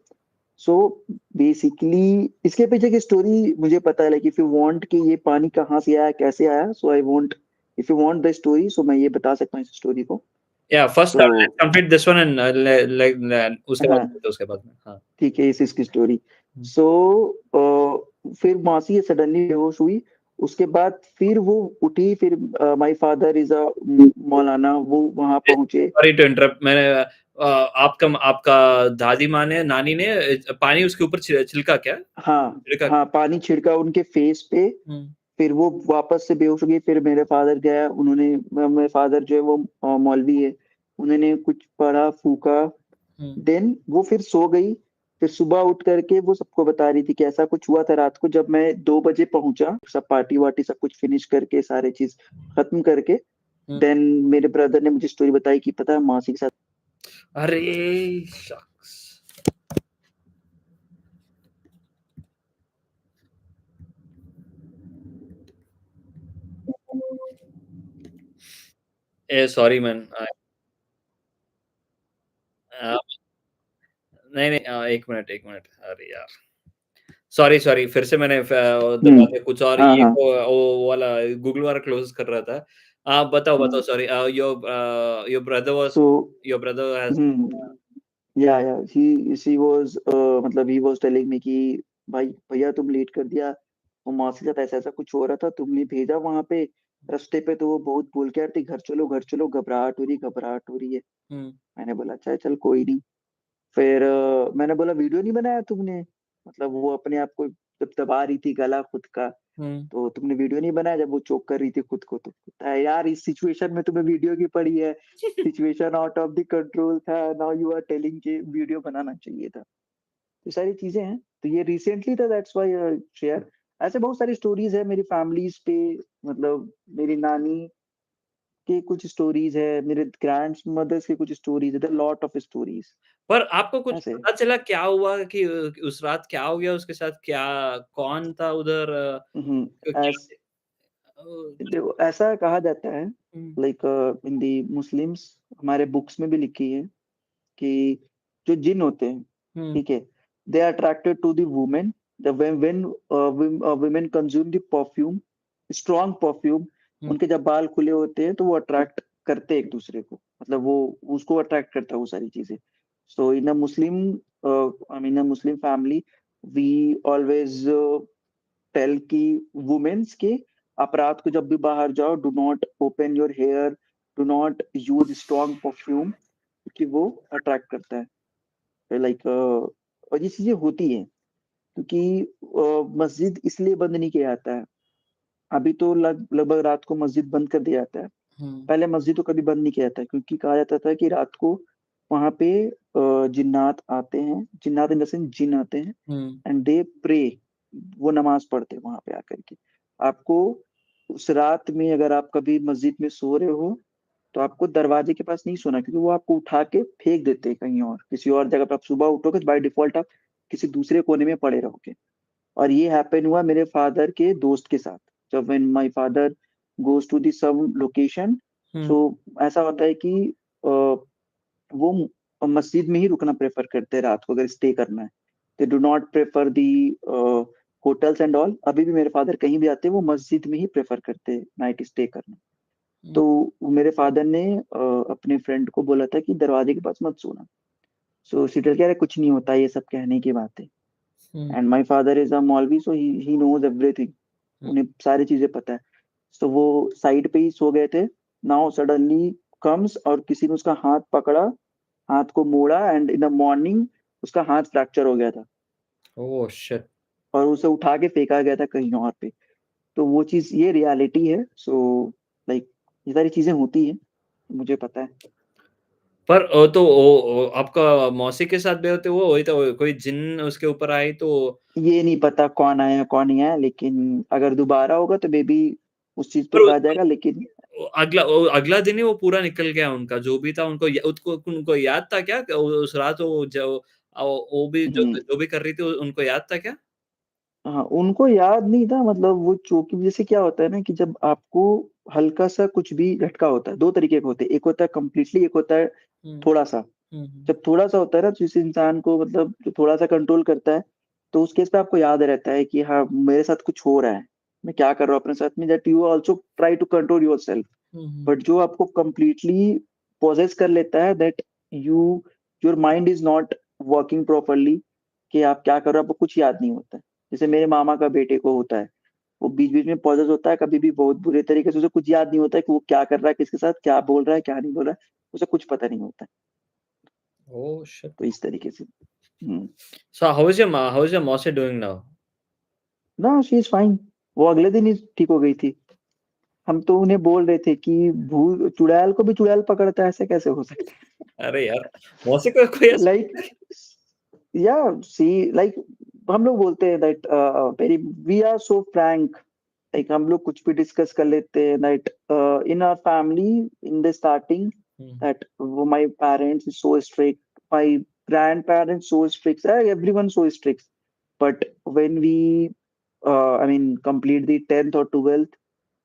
so basically इसके पीछे की स्टोरी मुझे पता है, लाइक इफ यू वांट कि ये पानी कहाँ से आया, कैसे आया, so I want, if you want the story, so मैं ये बता सकता हूँ इस स्टोरी को। Yeah. First, So, let's complete this one and उसके बाद में, हाँ. ठीक है, इसकी स्टोरी। सो फिर मासी ये सडनली बेहोश हुई, उसके बाद फिर वो उठी, फिर माय फादर इज अ मौलाना, वो वहां पहुंचे। Sorry to interrupt. मैंने आपका दादी माँ ने, नानी ने पानी उसके ऊपर छिड़का क्या? हाँ, पानी छिड़का उनके फेस पे, फिर वो वापस से बेहोश हो गई। फिर मेरे फादर गया, उन्होंने, मेरे फादर जो है वो मौलवी है, उन्होंने कुछ पढ़ा, फूका, देन वो फिर सो गई। फिर सुबह उठ करके वो सबको बता रही थी कि ऐसा कुछ हुआ था रात को। जब मैं 2 बजे पहुंचा, सब पार्टी वार्टी सब कुछ फिनिश करके, सारे चीज खत्म करके, देन मेरे ब्रदर ने मुझे स्टोरी बताई कि पता है मासी के साथ। अरे शक्स। Sorry man. नहीं, एक मिनट। अरे यार, सॉरी, फिर से मैंने दबा दिया कुछ और, ये वो वाला गूगल वाला क्लोज कर रहा था। बताओ, सॉरी। योर ब्रदर हैज, या he was मतलब he was telling me कि भाई भैया तुम लेट कर दिया, वो मासी के साथ ऐसा कुछ हो रहा था, तुमने भेजा वहां पे रास्ते पे, तो वो बहुत बोल के आती, घर चलो, घबराहट हो रही है। मैंने बोला अच्छा चल कोई नहीं। फिर मैंने बोला वीडियो नहीं बनाया तुमने, मतलब वो अपने आप को जब दबा रही थी गला खुद का, तो तुमने वीडियो नहीं बनाया जब वो चोक कर रही थी खुद को, तो यार इस सिचुएशन में तुम्हें वीडियो की पड़ी है, situation out of the control था, नाउ यू आर टेलिंग कि वीडियो बनाना चाहिए था। तो सारी चीजें हैं, तो ये रिसेंटली था, दैट्स व्हाई शेयर। ऐसे बहुत सारी स्टोरीज है मेरी फैमिलीज पे, मतलब मेरी नानी के कुछ स्टोरीज है, मेरे ग्रैंड मदर्स के कुछ स्टोरीज है, लॉट ऑफ स्टोरीज। पर आपको कुछ पता चला क्या हुआ, कि उस रात क्या हो गया उसके साथ, क्या कौन था उधर? ऐसा कहा जाता है, लाइक इन दी मुस्लिम्स, हमारे बुक्स में भी लिखी है कि जो जिन होते हैं, ठीक है, they are attracted to the women, when women consume the perfume, strong perfume, उनके जब बाल खुले होते हैं तो वो अट्रैक्ट करते हैं एक दूसरे को, मतलब वो उसको अट्रैक्ट करता है वो सारी चीजें। So in a Muslim, I mean a Muslim family, we always tell की वुमेन्स के आप रात को जब भी बाहर जाओ, do not open your hair, do not use strong perfume, क्योंकि वो अट्रैक्ट करता है। लाइक और ये चीजें होती हैं क्योंकि मस्जिद इसलिए बंद नहीं किया जाता है अभी, तो लगभग रात को मस्जिद बंद कर दिया जाता है। पहले मस्जिद तो कभी बंद नहीं किया जाता, क्योंकि कहा जाता था कि रात को वहां पे जिन्नात आते हैं, जिन्नात इन द सेंस जिन आते हैं, एंड दे प्रे वो नमाज पढ़ते वहां पे आकर के। आपको उस रात में अगर आप कभी मस्जिद में सो रहे हो तो आपको दरवाजे के पास नहीं सोना, क्योंकि वो आपको उठा के फेंक देते हैं कहीं और, किसी और जगह पे। आप सुबह उठोगे तो बाय डिफॉल्ट आप किसी दूसरे कोने में पड़े रहोगे। और ये हैपन हुआ मेरे फादर के दोस्त के साथ। जब when my father goes to the some location, so ऐसा होता है कि वो मस्जिद में ही रुकना प्रेफर करते हैं रात को अगर स्टे करना है। They do not prefer the hotels and all. अभी भी मेरे फादर कहीं भी आते हैं वो मस्जिद में ही प्रेफर करते हैं नाइट स्टे करना। तो मेरे फादर ने अपने फ्रेंड को बोला था कि दरवाजे के पास मत सोना। सो सीटर कह रहे कुछ नहीं होता, ये सब कहने की बात है। And my father is a मौलवी, सो ही नोज एवरीथिंग, उन्हें सारी चीजें पता है। तो वो साइड पे ही सो गए थे। नाउ सडनली कम्स और किसी ने उसका हाथ पकड़ा, हाथ को मोड़ा, एंड इन द मॉर्निंग उसका हाथ फ्रैक्चर हो गया था। Oh shit. और उसे उठा के फेंका गया था कहीं और पे। तो वो चीज, ये रियलिटी है। सो लाइक ये सारी चीजें होती हैं, मुझे पता है। पर तो आपका मौसी के साथ भी होते, वो वही तो कोई जिन उसके ऊपर आई तो ये नहीं पता कौन आया कौन नहीं आया, लेकिन अगर दोबारा होगा तो बेबी उस चीज पे पर कहा जाएगा। लेकिन अगला दिन ही वो पूरा निकल गया उनका, जो भी था। उनको याद था क्या उस रात वो भी जो भी कर रही थी उनको याद था क्या? हाँ, उनको याद नहीं था। मतलब वो चौकी, जैसे क्या होता है ना कि जब आपको हल्का सा कुछ भी झटका होता है, दो तरीके के होते हैं, एक होता है कम्प्लीटली, एक होता है थोड़ा सा। जब थोड़ा सा होता है ना, तो जिस इंसान को मतलब जो थोड़ा सा कंट्रोल करता है, तो उस केस पे आपको याद रहता है कि हाँ मेरे साथ कुछ हो रहा है, मैं क्या कर रहा हूँ अपने साथ में, that you also try to control yourself. But जो आपको कंप्लीटली पोजेस कर लेता है, that you your mind is not working properly, कि आप क्या कर रहे हो, आपको कुछ याद नहीं होता है। जैसे मेरे मामा का बेटे को होता है, वो बीच बीच में पॉजेस होता है, कभी भी बहुत बुरे तरीके से, उसे कुछ याद नहीं होता है कि वो क्या कर रहा है, किसके साथ क्या बोल रहा है, क्या नहीं बोल रहा है, उसे कुछ पता नहीं होता है। Oh shit. तो इस तरीके से। So how is your Mossy doing now? ना, शी इज फाइन। वो अगले दिन ही ठीक हो गई थी। हम तो उन्हें बोल रहे थे कि भूल चुड़ैल को भी चुड़ैल पकड़ता है, ऐसे कैसे हो सकता है? अरे यार, मौसी को कोई लाइक या सी लाइक हम लोग बोलते हैं that very we are so frank. Like हम लोग कुछ भी डिस्कस कर लेते हैं that in our family in the starting, that my parents is so strict, my grandparents so strict, everyone so strict. But when we I mean complete the 10th or 12th,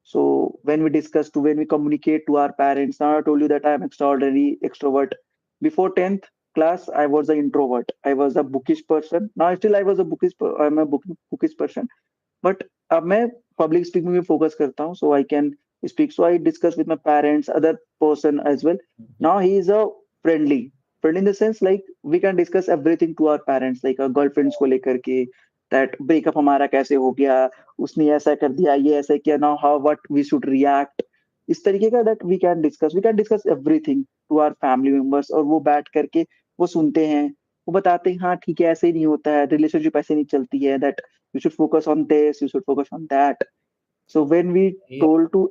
so when we communicate to our parents, now I told you that I am extraordinary extrovert. Before 10th class I was an introvert, I was a bookish person. Now still I'm a bookish person, but अब मैं public speaking में focus करता हूँ, so I can speak. So I discuss with my parents, other person as well. Now he is a friendly in the sense like we can discuss everything to our parents, like girlfriends को लेकर के, that breakup हमारा कैसे हो गया, उसने ऐसा कर दिया, ये ऐसा किया, now how what we should react, इस तरीके का, that we can discuss everything to our family members. और वो बैठ करके वो सुनते हैं, वो बताते हैं हाँ ठीक है ऐसे ही नहीं होता है, रिलेशनशिप ऐसे नहीं चलती है, that you should focus on this, you should focus on that. So when we told to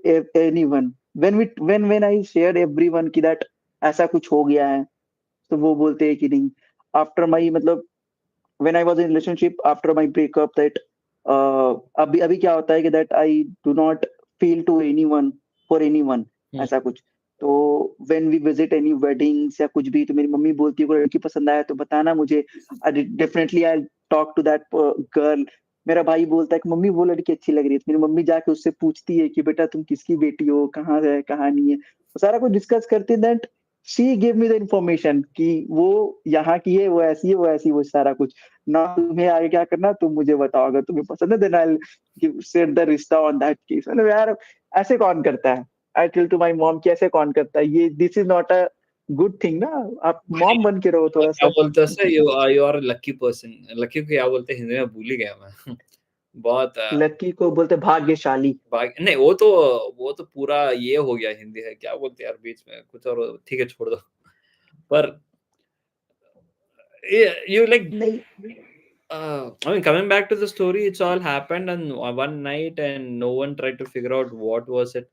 anyone, when I shared everyone कि that ऐसा कुछ हो गया है, तो वो बोलते हैं कि नहीं, after my मतलब when I was in relationship after my breakup, that अभी क्या होता है कि that I do not feel to anyone for anyone, ऐसा कुछ। तो when we visit any weddings या कुछ भी, तो मेरी मम्मी बोलती है कोई लड़की पसंद आया तो बताना मुझे, definitely I'll talk to that girl. मेरा भाई बोलता है कि मम्मी वो लड़की अच्छी लग रही है, तो मेरी मम्मी जाके उससे पूछती है कि बेटा तुम किसकी बेटी हो, कहाँ है कहाँ नहीं है, तो सारा कुछ डिस्कस करते हैं। That she give me the information कि वो यहाँ की है, वो ऐसी है, वो ऐसी, वो सारा कुछ। ना तुम्हें आगे क्या करना तुम मुझे बताओ, अगर तुम्हें पसंद है then I will set the रिश्ता ऑन दैट केस। मतलब यार ऐसे कौन करता है? I tell to my mom कि ऐसे कौन करता है, ये this is not a good thing ना। आप मॉम बन के रहो थोड़ा क्या सा। बोलते हैं you are a lucky person. Lucky को क्या बोलते हैं हिंदी में, भूल ही गया मैं। बहुत लकी को बोलते भाग्यशाली। नहीं, वो तो पूरा ये हो गया हिंदी है, क्या बोलते हैं यार बीच में कुछ और, ठीक है छोड़ दो। पर you like I mean coming back to the story, it's all happened on one night and no one tried to figure out what was it.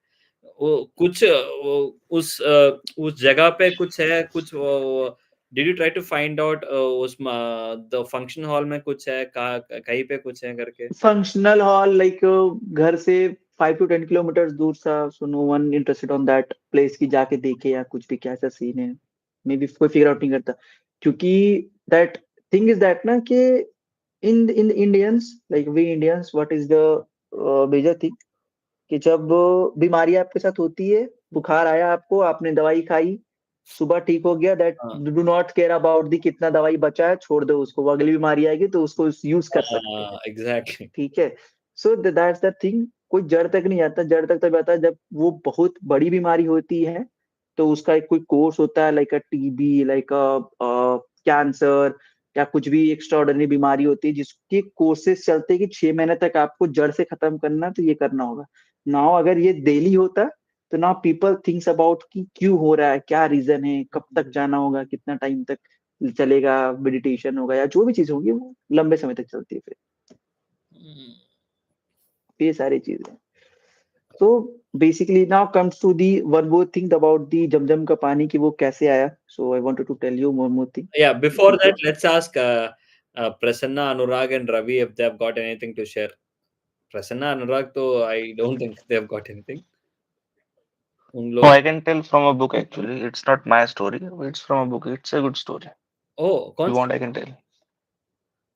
वो कुछ उस जगह पे कुछ है, कुछ Did you try to find out the function hall में कुछ है कहीं पे कुछ है करके? Functional hall, like घर से 5 to 10 kilometers दूर सा, so no one interested on that place कि जाके देखे या कुछ भी कैसा सीन है, maybe कोई figure out नहीं करता, क्योंकि that thing is that ना कि in the Indians, like we Indians, what is the major thing कि जब बीमारी आपके साथ होती है, बुखार आया आपको, आपने दवाई खाई, सुबह ठीक हो गया, that do not care about the कितना दवाई बचा है, छोड़ दो उसको, वो अगली बीमारी आएगी तो उसको यूज कर सकते हैं। एग्जैक्टली, ठीक है, सो दैट्स द थिंग। कोई जड़ तक नहीं आता, जड़ तक तब आता है जब वो बहुत बड़ी बीमारी होती है, तो उसका एक कोई कोर्स होता है, like a TB, like a cancer, या कुछ भी एक्स्ट्राऑर्डिनरी बीमारी होती है जिसके कोर्सेस चलते हैं कि 6 महीने तक आपको जड़ से खत्म करना, तो ये करना होगा। नाउ अगर ये डेली होता तो नाउ पीपल थिंक्स अबाउट कि क्यों हो रहा है, क्या रीजन है, कब तक जाना होगा, कितना टाइम तक चलेगा, मेडिटेशन होगा या जो भी चीज होगी वो लंबे समय तक चलती है। फिर ये सारी चीजें। So basically now comes to the one more thing about the जमजम का पानी कि वो कैसे आया. So I wanted to tell you one more thing. Yeah, before that, let's ask Prasanna, Anurag, and Ravi if they've got anything to share. Prasanna, Anurag, though I don't think they've got anything. No, I can tell from a book actually. It's not my story. It's from a book. It's a good story. Oh, if you want, I can tell.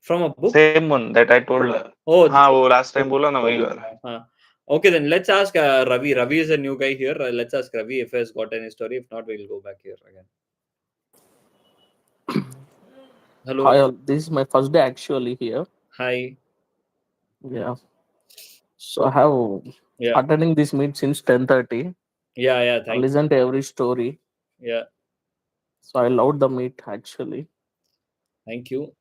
From a book? Same one that I told. Oh, हाँ वो last time बोला ना वही वाला. Okay, then let's ask Ravi. Ravi is a new guy here. Let's ask Ravi if he has got any story. If not, we'll go back here again. Hello. Hi, all. This is my first day actually here. Hi. Yeah. So I have attending this meet since 10:30. Yeah. I listen to every story. Yeah. So I loved the meet actually. Thank you.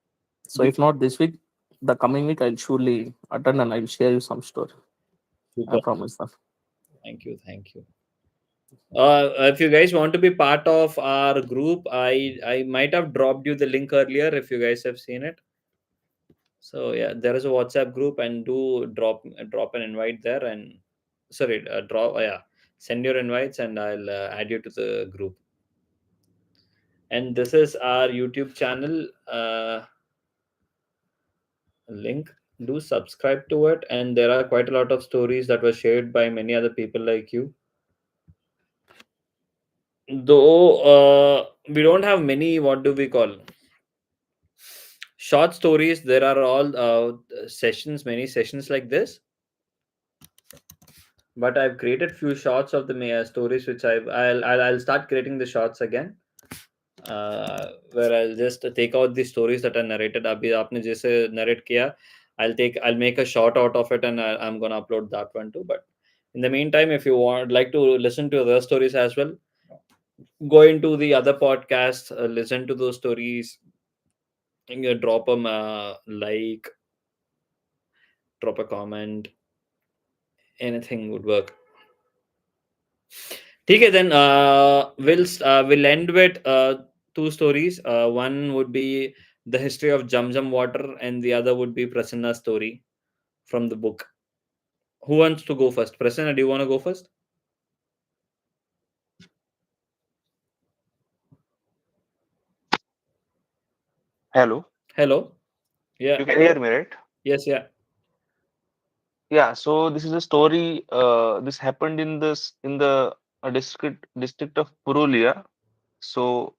So if not this week, the coming week I'll surely attend and I'll share you some story. Super. I promise that. Thank you. If you guys want to be part of our group, I might have dropped you the link earlier if you guys have seen it. So yeah, there is a WhatsApp group, and do drop an invite there, and send your invites and I'll add you to the group. And this is our YouTube channel link. Do subscribe to it, and there are quite a lot of stories that were shared by many other people like you. Though we don't have many, what do we call, short stories. There are all many sessions like this, but I've created few shots of the stories which I'll start creating the shots again, where I'll just take out the stories that are narrated. Abhi aapne jaise narrate kiya, I'll make a shot out of it, and I'm gonna upload that one too. But in the meantime, if you like to listen to other stories as well, go into the other podcasts, listen to those stories, and drop them like, drop a comment, anything would work. Okay, then we'll end with two stories. One would be the history of Jam water, and the other would be Prasanna's story from the book. Who wants to go first? Prasanna, do you want to go first? Hello. Yeah. You can hear me, right? Yes. Yeah. Yeah. So this is a story. This happened in the district of Purulia. So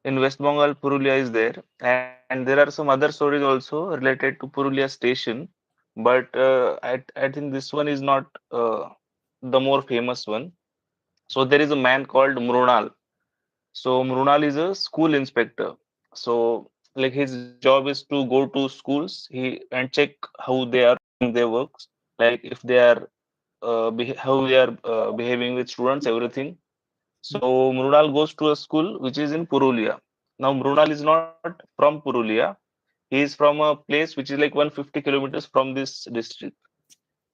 in West Bengal, Purulia is there, and there are some other stories also related to Purulia station. But I think this one is not the more famous one. So there is a man called Mrunal. So Mrunal is a school inspector. So like his job is to go to schools and check how they are doing their works, like if they are how they are behaving with students, everything. So Mrunal goes to a school which is in Purulia. Now Mrunal is not from Purulia. He is from a place which is like 150 kilometers from this district.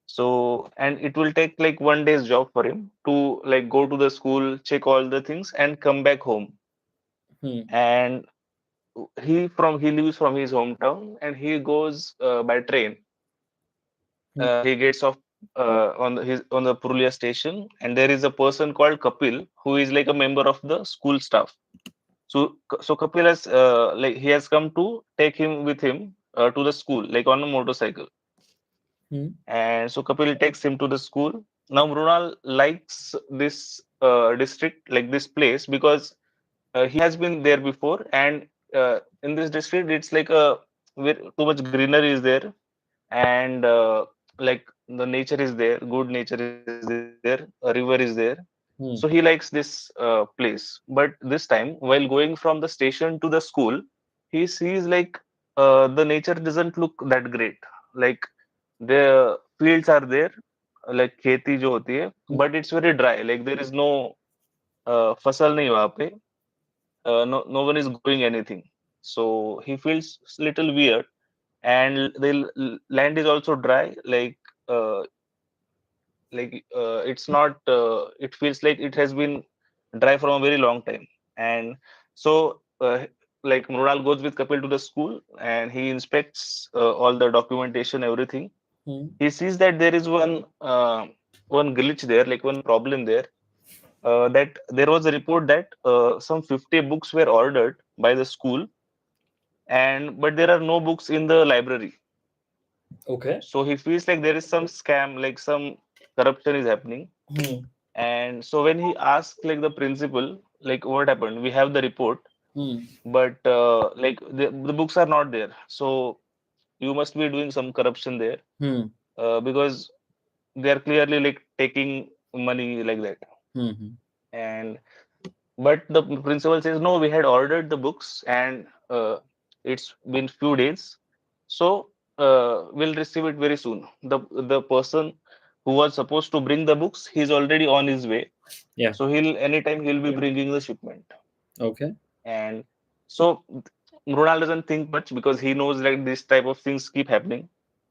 So, and it will take like 1 day's job for him to like go to the school, check all the things, and come back home. And he lives from his hometown, and he goes by train. He gets off on the Purulia station, and there is a person called Kapil who is like a member of the school staff. So Kapil has like he has come to take him with him to the school, like on a motorcycle. And so Kapil takes him to the school. Now Mrunal likes this district, like this place, because he has been there before, and in this district, it's like too much greenery is there, and like the nature is there, good nature is there, a river is there. So he likes this place. But this time, while going from the station to the school, he sees like the nature doesn't look that great. Like the fields are there, like खेती जो होती है, but it's very dry. Like there is no फसल नहीं वहाँ पे. No one is growing anything. So he feels little weird, and the land is also dry. It's not. It feels like it has been dry for a very long time. And so like Mrunal goes with Kapil to the school, and he inspects all the documentation, everything. He sees that there is one glitch there, like one problem there. That there was a report that some 50 books were ordered by the school, but there are no books in the library. Okay. So he feels like there is some scam, like some corruption is happening. And so when he asks like the principal, like what happened, we have the report, but like the books are not there. So you must be doing some corruption there, because they are clearly like taking money like that. And but the principal says no, we had ordered the books, and it's been few days, so we'll receive it very soon. The person who was supposed to bring the books, he's already on his way. Yeah. So anytime he'll be bringing the shipment. Okay. And so Mrunal doesn't think much, because he knows like this type of things keep happening.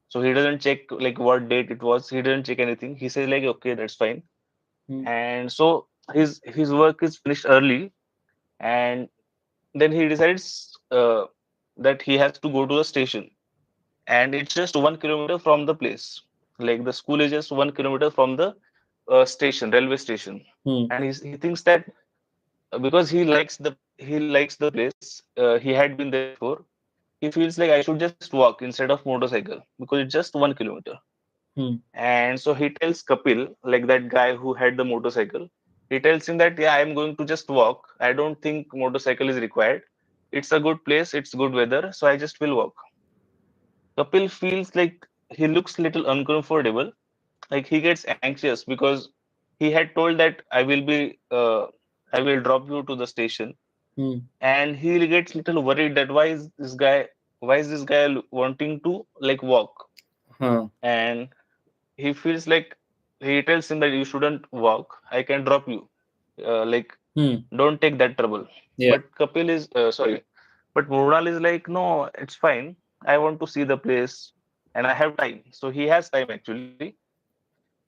So he doesn't check like what date it was. He didn't check anything. He says like, okay, that's fine. And so his work is finished early, and then he decides that he has to go to the station, and it's just 1 kilometer from the place. Like the school is just 1 kilometer from the railway station. And he thinks that because he likes the place, he had been there before. He feels like I should just walk instead of motorcycle, because it's just 1 kilometer. And so he tells Kapil, like that guy who had the motorcycle, he tells him that, yeah, I'm going to just walk. I don't think motorcycle is required. It's a good place, it's good weather, so I just will walk. Kapil feels like he looks little uncomfortable, like he gets anxious, because he had told that I will drop you to the station, and he gets little worried that why is this guy wanting to like walk. And he feels like he tells him that you shouldn't walk, I can drop you, don't take that trouble. Yeah. But Kapil is but Mrunal is like, no, it's fine, I want to see the place and I have time. So he has time actually.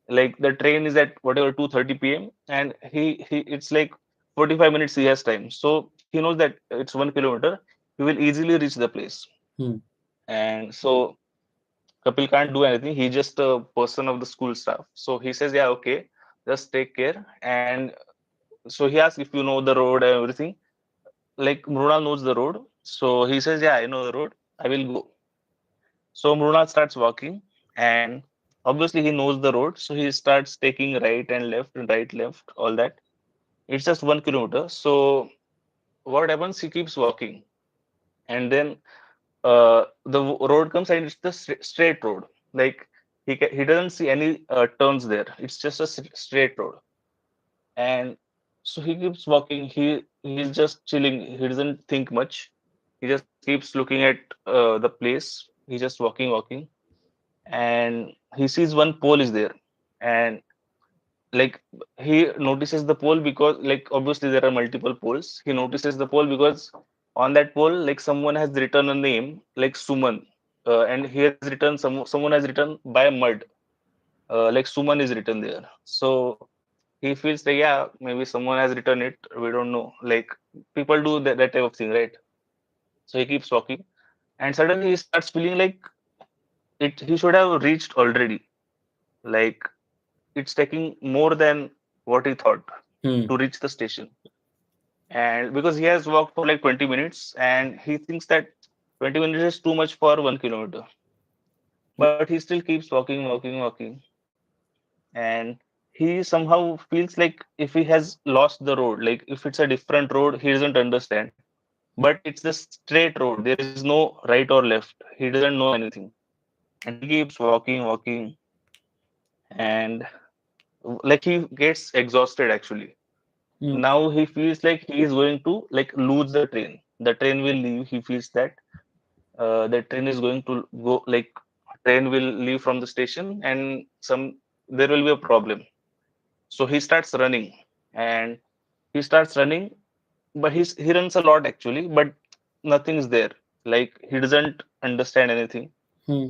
Like the train is at whatever 2:30 p.m. and he it's like 45 minutes he has time. So he knows that it's 1 kilometer, he will easily reach the place. And so Kapil can't do anything. He's just a person of the school staff. So he says, yeah, okay, just take care. And so he asks if you know the road and everything. Like Mrunal knows the road. So he says, yeah, I know the road, I will go. So Mrunal starts walking, and obviously he knows the road. So he starts taking right and left, all that. It's just 1 kilometer. So what happens? He keeps walking. And then the road comes, and it's the straight road. Like he doesn't see any turns there. It's just a straight road. And so he keeps walking. He's just chilling. He doesn't think much. He just keeps looking at the place. He's just walking, and he sees one pole is there, and like he notices the pole because like obviously there are multiple poles. He notices the pole because on that pole like someone has written a name like Suman, and he has written someone has written by mud, like Suman is written there. So he feels like, yeah, maybe someone has written it, we don't know, like people do that type of thing, right? So he keeps walking, and suddenly he starts feeling like he should have reached already. Like it's taking more than what he thought to reach the station. And because he has walked for like 20 minutes and he thinks that 20 minutes is too much for 1 kilometer. But he still keeps walking, walking, walking. And he somehow feels like if he has lost the road, like if it's a different road, he doesn't understand. But it's the straight road. There is no right or left. He doesn't know anything. And he keeps walking, walking. And like he gets exhausted actually. Now he feels like he is going to like lose the train. The train will leave. He feels that the train is going to go, like train will leave from the station and there will be a problem. So he starts running and he starts running, but he runs a lot actually, but nothing is there. Like he doesn't understand anything.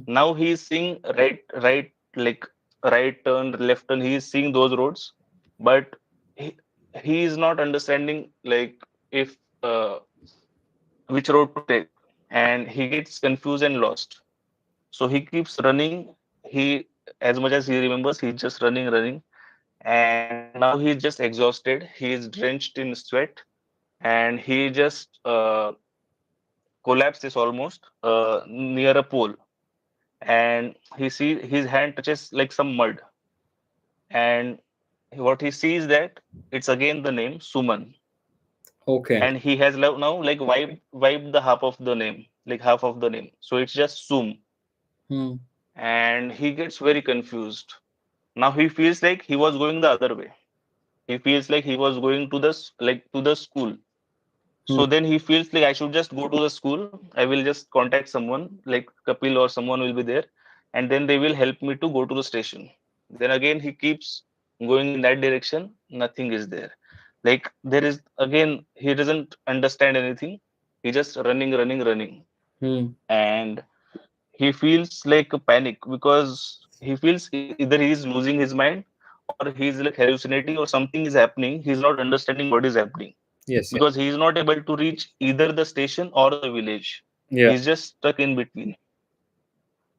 Now he is seeing right, like right turn, left turn. He is seeing those roads, but he, he is not understanding like if which road to take, and he gets confused and lost. So he keeps running. He, as much as he remembers, he's just running, running, and now he's just exhausted. He is drenched in sweat, and he just collapses almost near a pole. And he sees his hand touches like some mud, and what he sees that it's again the name Suman, Okay. and he has now like wiped the half of the name, like half of the name. So it's just Sum, and he gets very confused. Now he feels like he was going the other way. He feels like he was going to the school. So then he feels like I should just go to the school. I will just contact someone like Kapil or someone will be there, and then they will help me to go to the station. Then again he keeps going in that direction. Nothing is there. Like there is again he doesn't understand anything. He just running, running, running, and he feels like a panic because he feels either he is losing his mind or he is like hallucinating or something is happening. He's not understanding what is happening Yes. because he is not able to reach either the station or the village. Yeah. He's just stuck in between.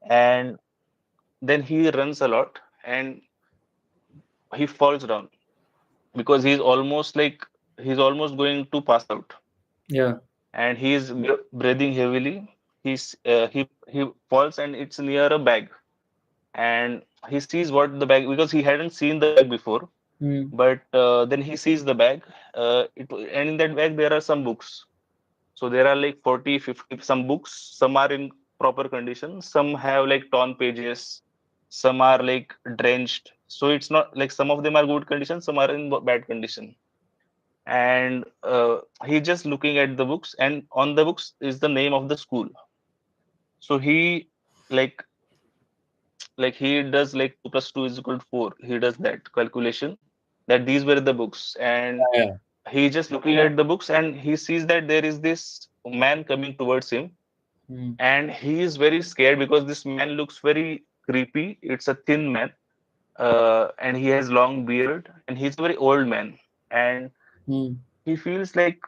And then he runs a lot and he falls down because he's almost going to pass out. Yeah. And he is breathing heavily. He falls and it's near a bag. And he sees what the bag, because he hadn't seen the bag before. But then he sees the bag. And in that bag there are some books. So there are like 40, 50 some books. Some are in proper condition. Some have like torn pages. Some are like drenched. So it's not like some of them are good condition. Some are in bad condition. And he's just looking at the books, and on the books is the name of the school. So he like he does like 2 plus 2 is equal to 4. He does that calculation that these were the books, and he just looking at the books and he sees that there is this man coming towards him, and he is very scared because this man looks very creepy. It's a thin man, and he has long beard, and he's a very old man, and he feels like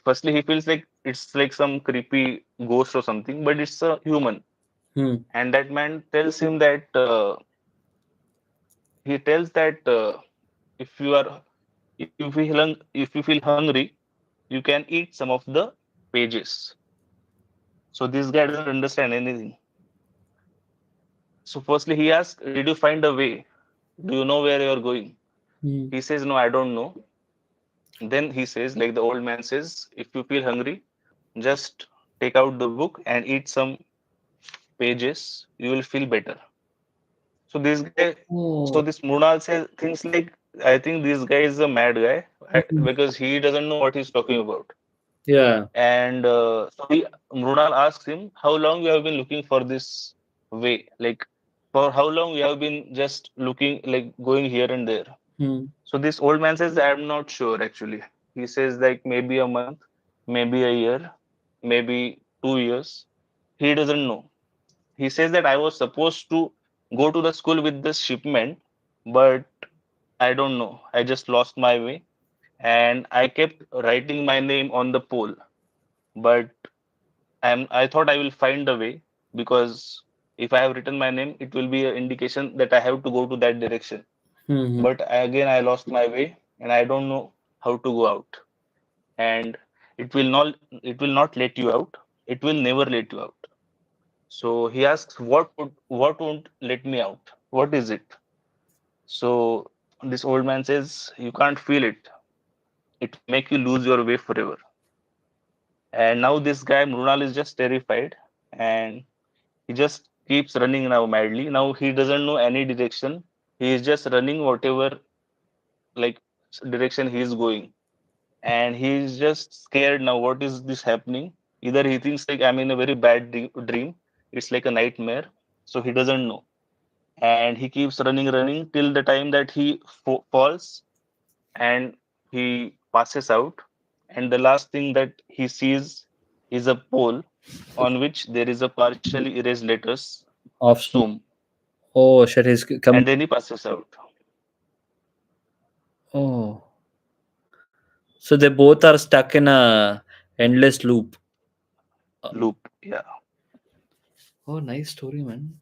firstly he feels like it's like some creepy ghost or something, but it's a human. And that man tells him that if you are if you feel hungry, you can eat some of the pages. So this guy doesn't understand anything. So firstly he asks, did you find a way? Do you know where you're going? He says, no, I don't know. Then he says, like the old man says, if you feel hungry, just take out the book and eat some pages. You will feel better. So this guy, so this Mrunal says things like, I think this guy is a mad guy because he doesn't know what he's talking about. Yeah. And so Mrunal asks him, how long you have been looking for this way? Like for how long you have been just looking, like going here and there? So this old man says, I'm not sure actually. He says like maybe a month, maybe a year, maybe 2 years. He doesn't know. He says that I was supposed to go to the school with this shipment, but I don't know. I just lost my way, and I kept writing my name on the pole. But I thought I will find a way, because if I have written my name, it will be an indication that I have to go to that direction. But again, I lost my way, and I don't know how to go out, and it will not let you out. It will never let you out. So he asks, what won't let me out? What is it? So this old man says, you can't feel it. It make you lose your way forever. And now this guy Mrunal is just terrified, and he just keeps running now madly. Now he doesn't know any direction. He is just running whatever like direction he is going, and he is just scared now. What is this happening? Either he thinks like I'm in a very bad dream. It's like a nightmare. So he doesn't know, and he keeps running till the time that he falls and he passes out. And the last thing that he sees is a pole on which there is a partially erased letters Of Zoom, oh shit, he's coming. and then he passes out. Oh, so they both are stuck in a endless loop. Loop, yeah. Oh, nice story, man.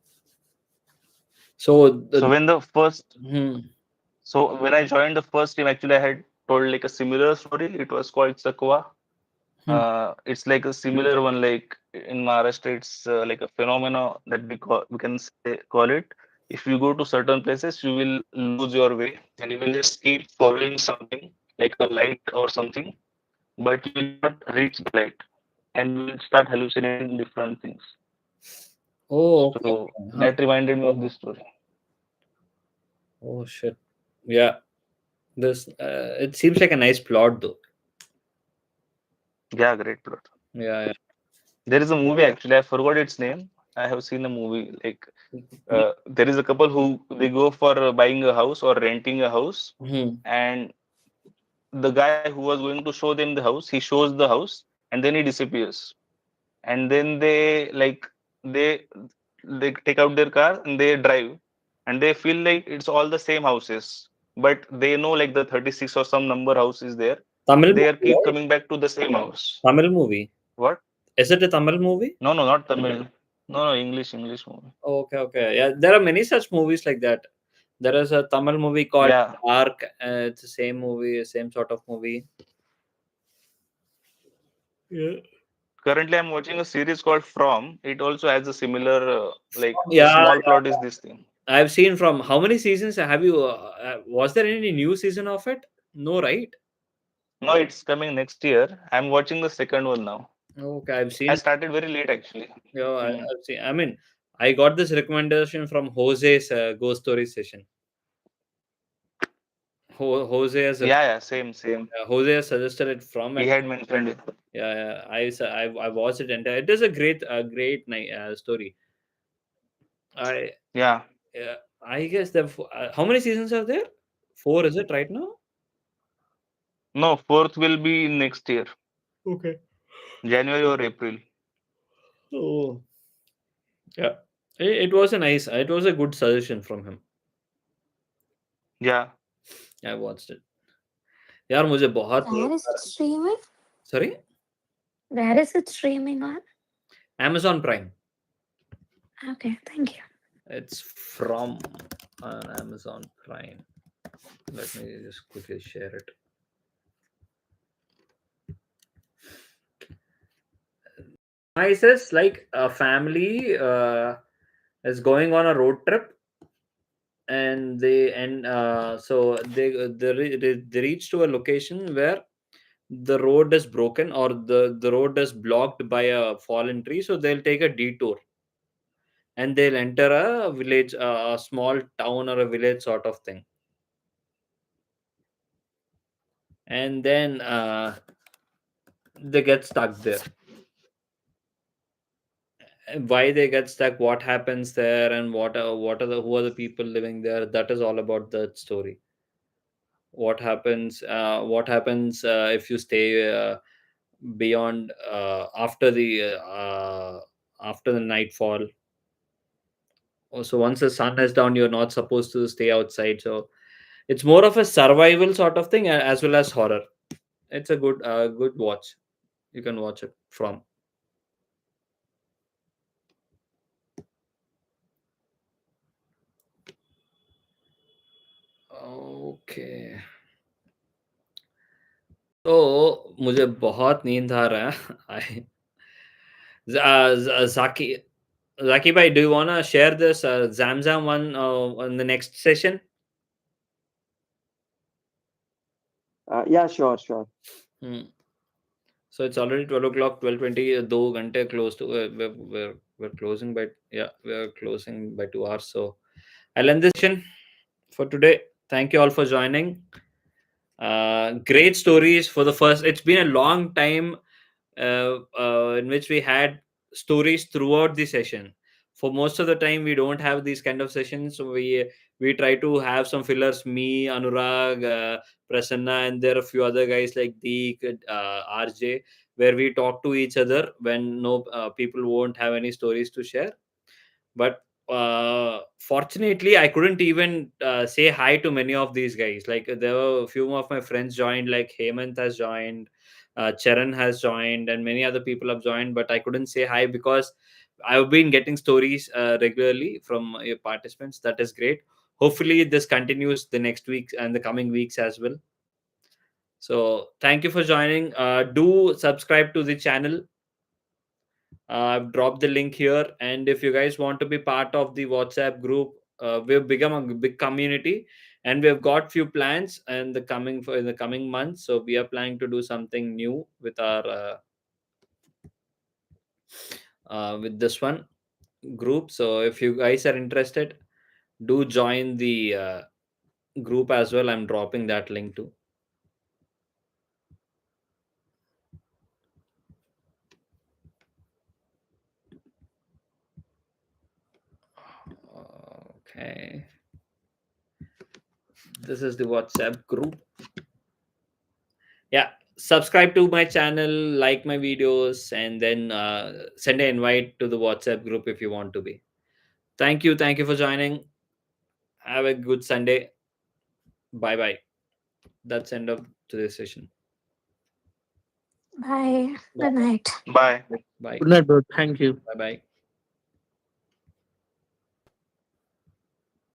So So when the first, hmm. so when I joined the first team, actually I had told like a similar story. It was called Sakwa. It's like a similar one. Like in Maharashtra, it's like a phenomena that we can call it. If you go to certain places, you will lose your way, and you will just keep following something like a light or something, but you will not reach the light, and you will start hallucinating different things. Oh, okay. So that reminded me of this story. Oh shit. Yeah. This it seems like a nice plot though. Yeah, great plot. Yeah, yeah. There is a movie actually. I forgot its name. I have seen a movie like there is a couple who they go for buying a house or renting a house, and the guy who was going to show them the house, he shows the house and then he disappears. And then they they take out their car and they drive, and they feel like it's all the same houses, but they know like the 36 or some number house is there. Tamil They movie, keep right? coming back to the same house. Tamil movie. What? Is it a Tamil movie? No, not Tamil. No, English movie. Okay, okay. Yeah, there are many such movies like that. There is a Tamil movie called Yeah. Ark. It's the same movie, same sort of movie. Yeah. Currently, I'm watching a series called From. It also has a similar like the Yeah, small yeah, plot is this thing. I've seen From. How many seasons have you? Was there any new season of it? No, right? No, it's coming next year. I'm watching the second one now. Okay, I've I seen. started very late actually. Yeah, I've seen. I mean, I got this recommendation from Jose's Ghost Story session. Jose has Yeah, same. Jose has suggested it from. He had mentioned it. Yeah, I watched it entire. It is a great story. Yeah. I guess how many seasons are there? 4 is it right now? No, fourth will be next year. Okay. January or April. Oh. Yeah. It was it was a good suggestion from him. Yeah. I watched it. यार मुझे बहुत Where is it streaming? Sorry? Where is it streaming on? Amazon Prime. Okay, thank you. It's from Amazon Prime. Let me just quickly share it. Nice is like a family is going on a road trip, and so they reach to a location where the road is broken, or the road is blocked by a fallen tree, so they'll take a detour and they'll enter a village, a small town or a village sort of thing. And then they get stuck there. Why they get stuck, what happens there, and who are the people living there, that is all about that story. What happens if you stay beyond after the nightfall. So once the sun is down, you're not supposed to stay outside. So it's more of a survival sort of thing, as well as horror. It's a good watch. You can watch it from. Okay. तो मुझे बहुत नींद आ रहा है. Zaki bhai, do you wanna share this Zamzam one on the next session? Yeah, sure. So it's already 12 o'clock, 12:20. 2 घंटे close to we're closing by we're closing by 2 hours. So I'll end this session for today. Thank you all for joining. Great stories for the first. It's been a long time in which we had stories throughout the session. For most of the time, we don't have these kind of sessions. So we try to have some fillers. Me, Anurag, Prasanna, and there are a few other guys like Deek, RJ, where we talk to each other when no people won't have any stories to share. But fortunately, I couldn't even say hi to many of these guys. Like there were a few of my friends joined, like Hemant has joined, Charan has joined, and many other people have joined, but I couldn't say hi because I've been getting stories regularly from your participants. That is great. Hopefully this continues the next week and the coming weeks as well. So thank you for joining. Do subscribe to the channel. I've dropped the link here, and if you guys want to be part of the WhatsApp group, we've become a big community, and we've got few plans in the coming months. So we are planning to do something new with our with this one group. So if you guys are interested, do join the group as well. I'm dropping that link too. Okay, this is the WhatsApp group. Yeah, subscribe to my channel, like my videos, and then send an invite to the WhatsApp group if you want to be. Thank you for joining. Have a good Sunday. Bye. That's end of today's session. Bye. Good night. Bye. Bye. Good night, bro. Thank you. Bye.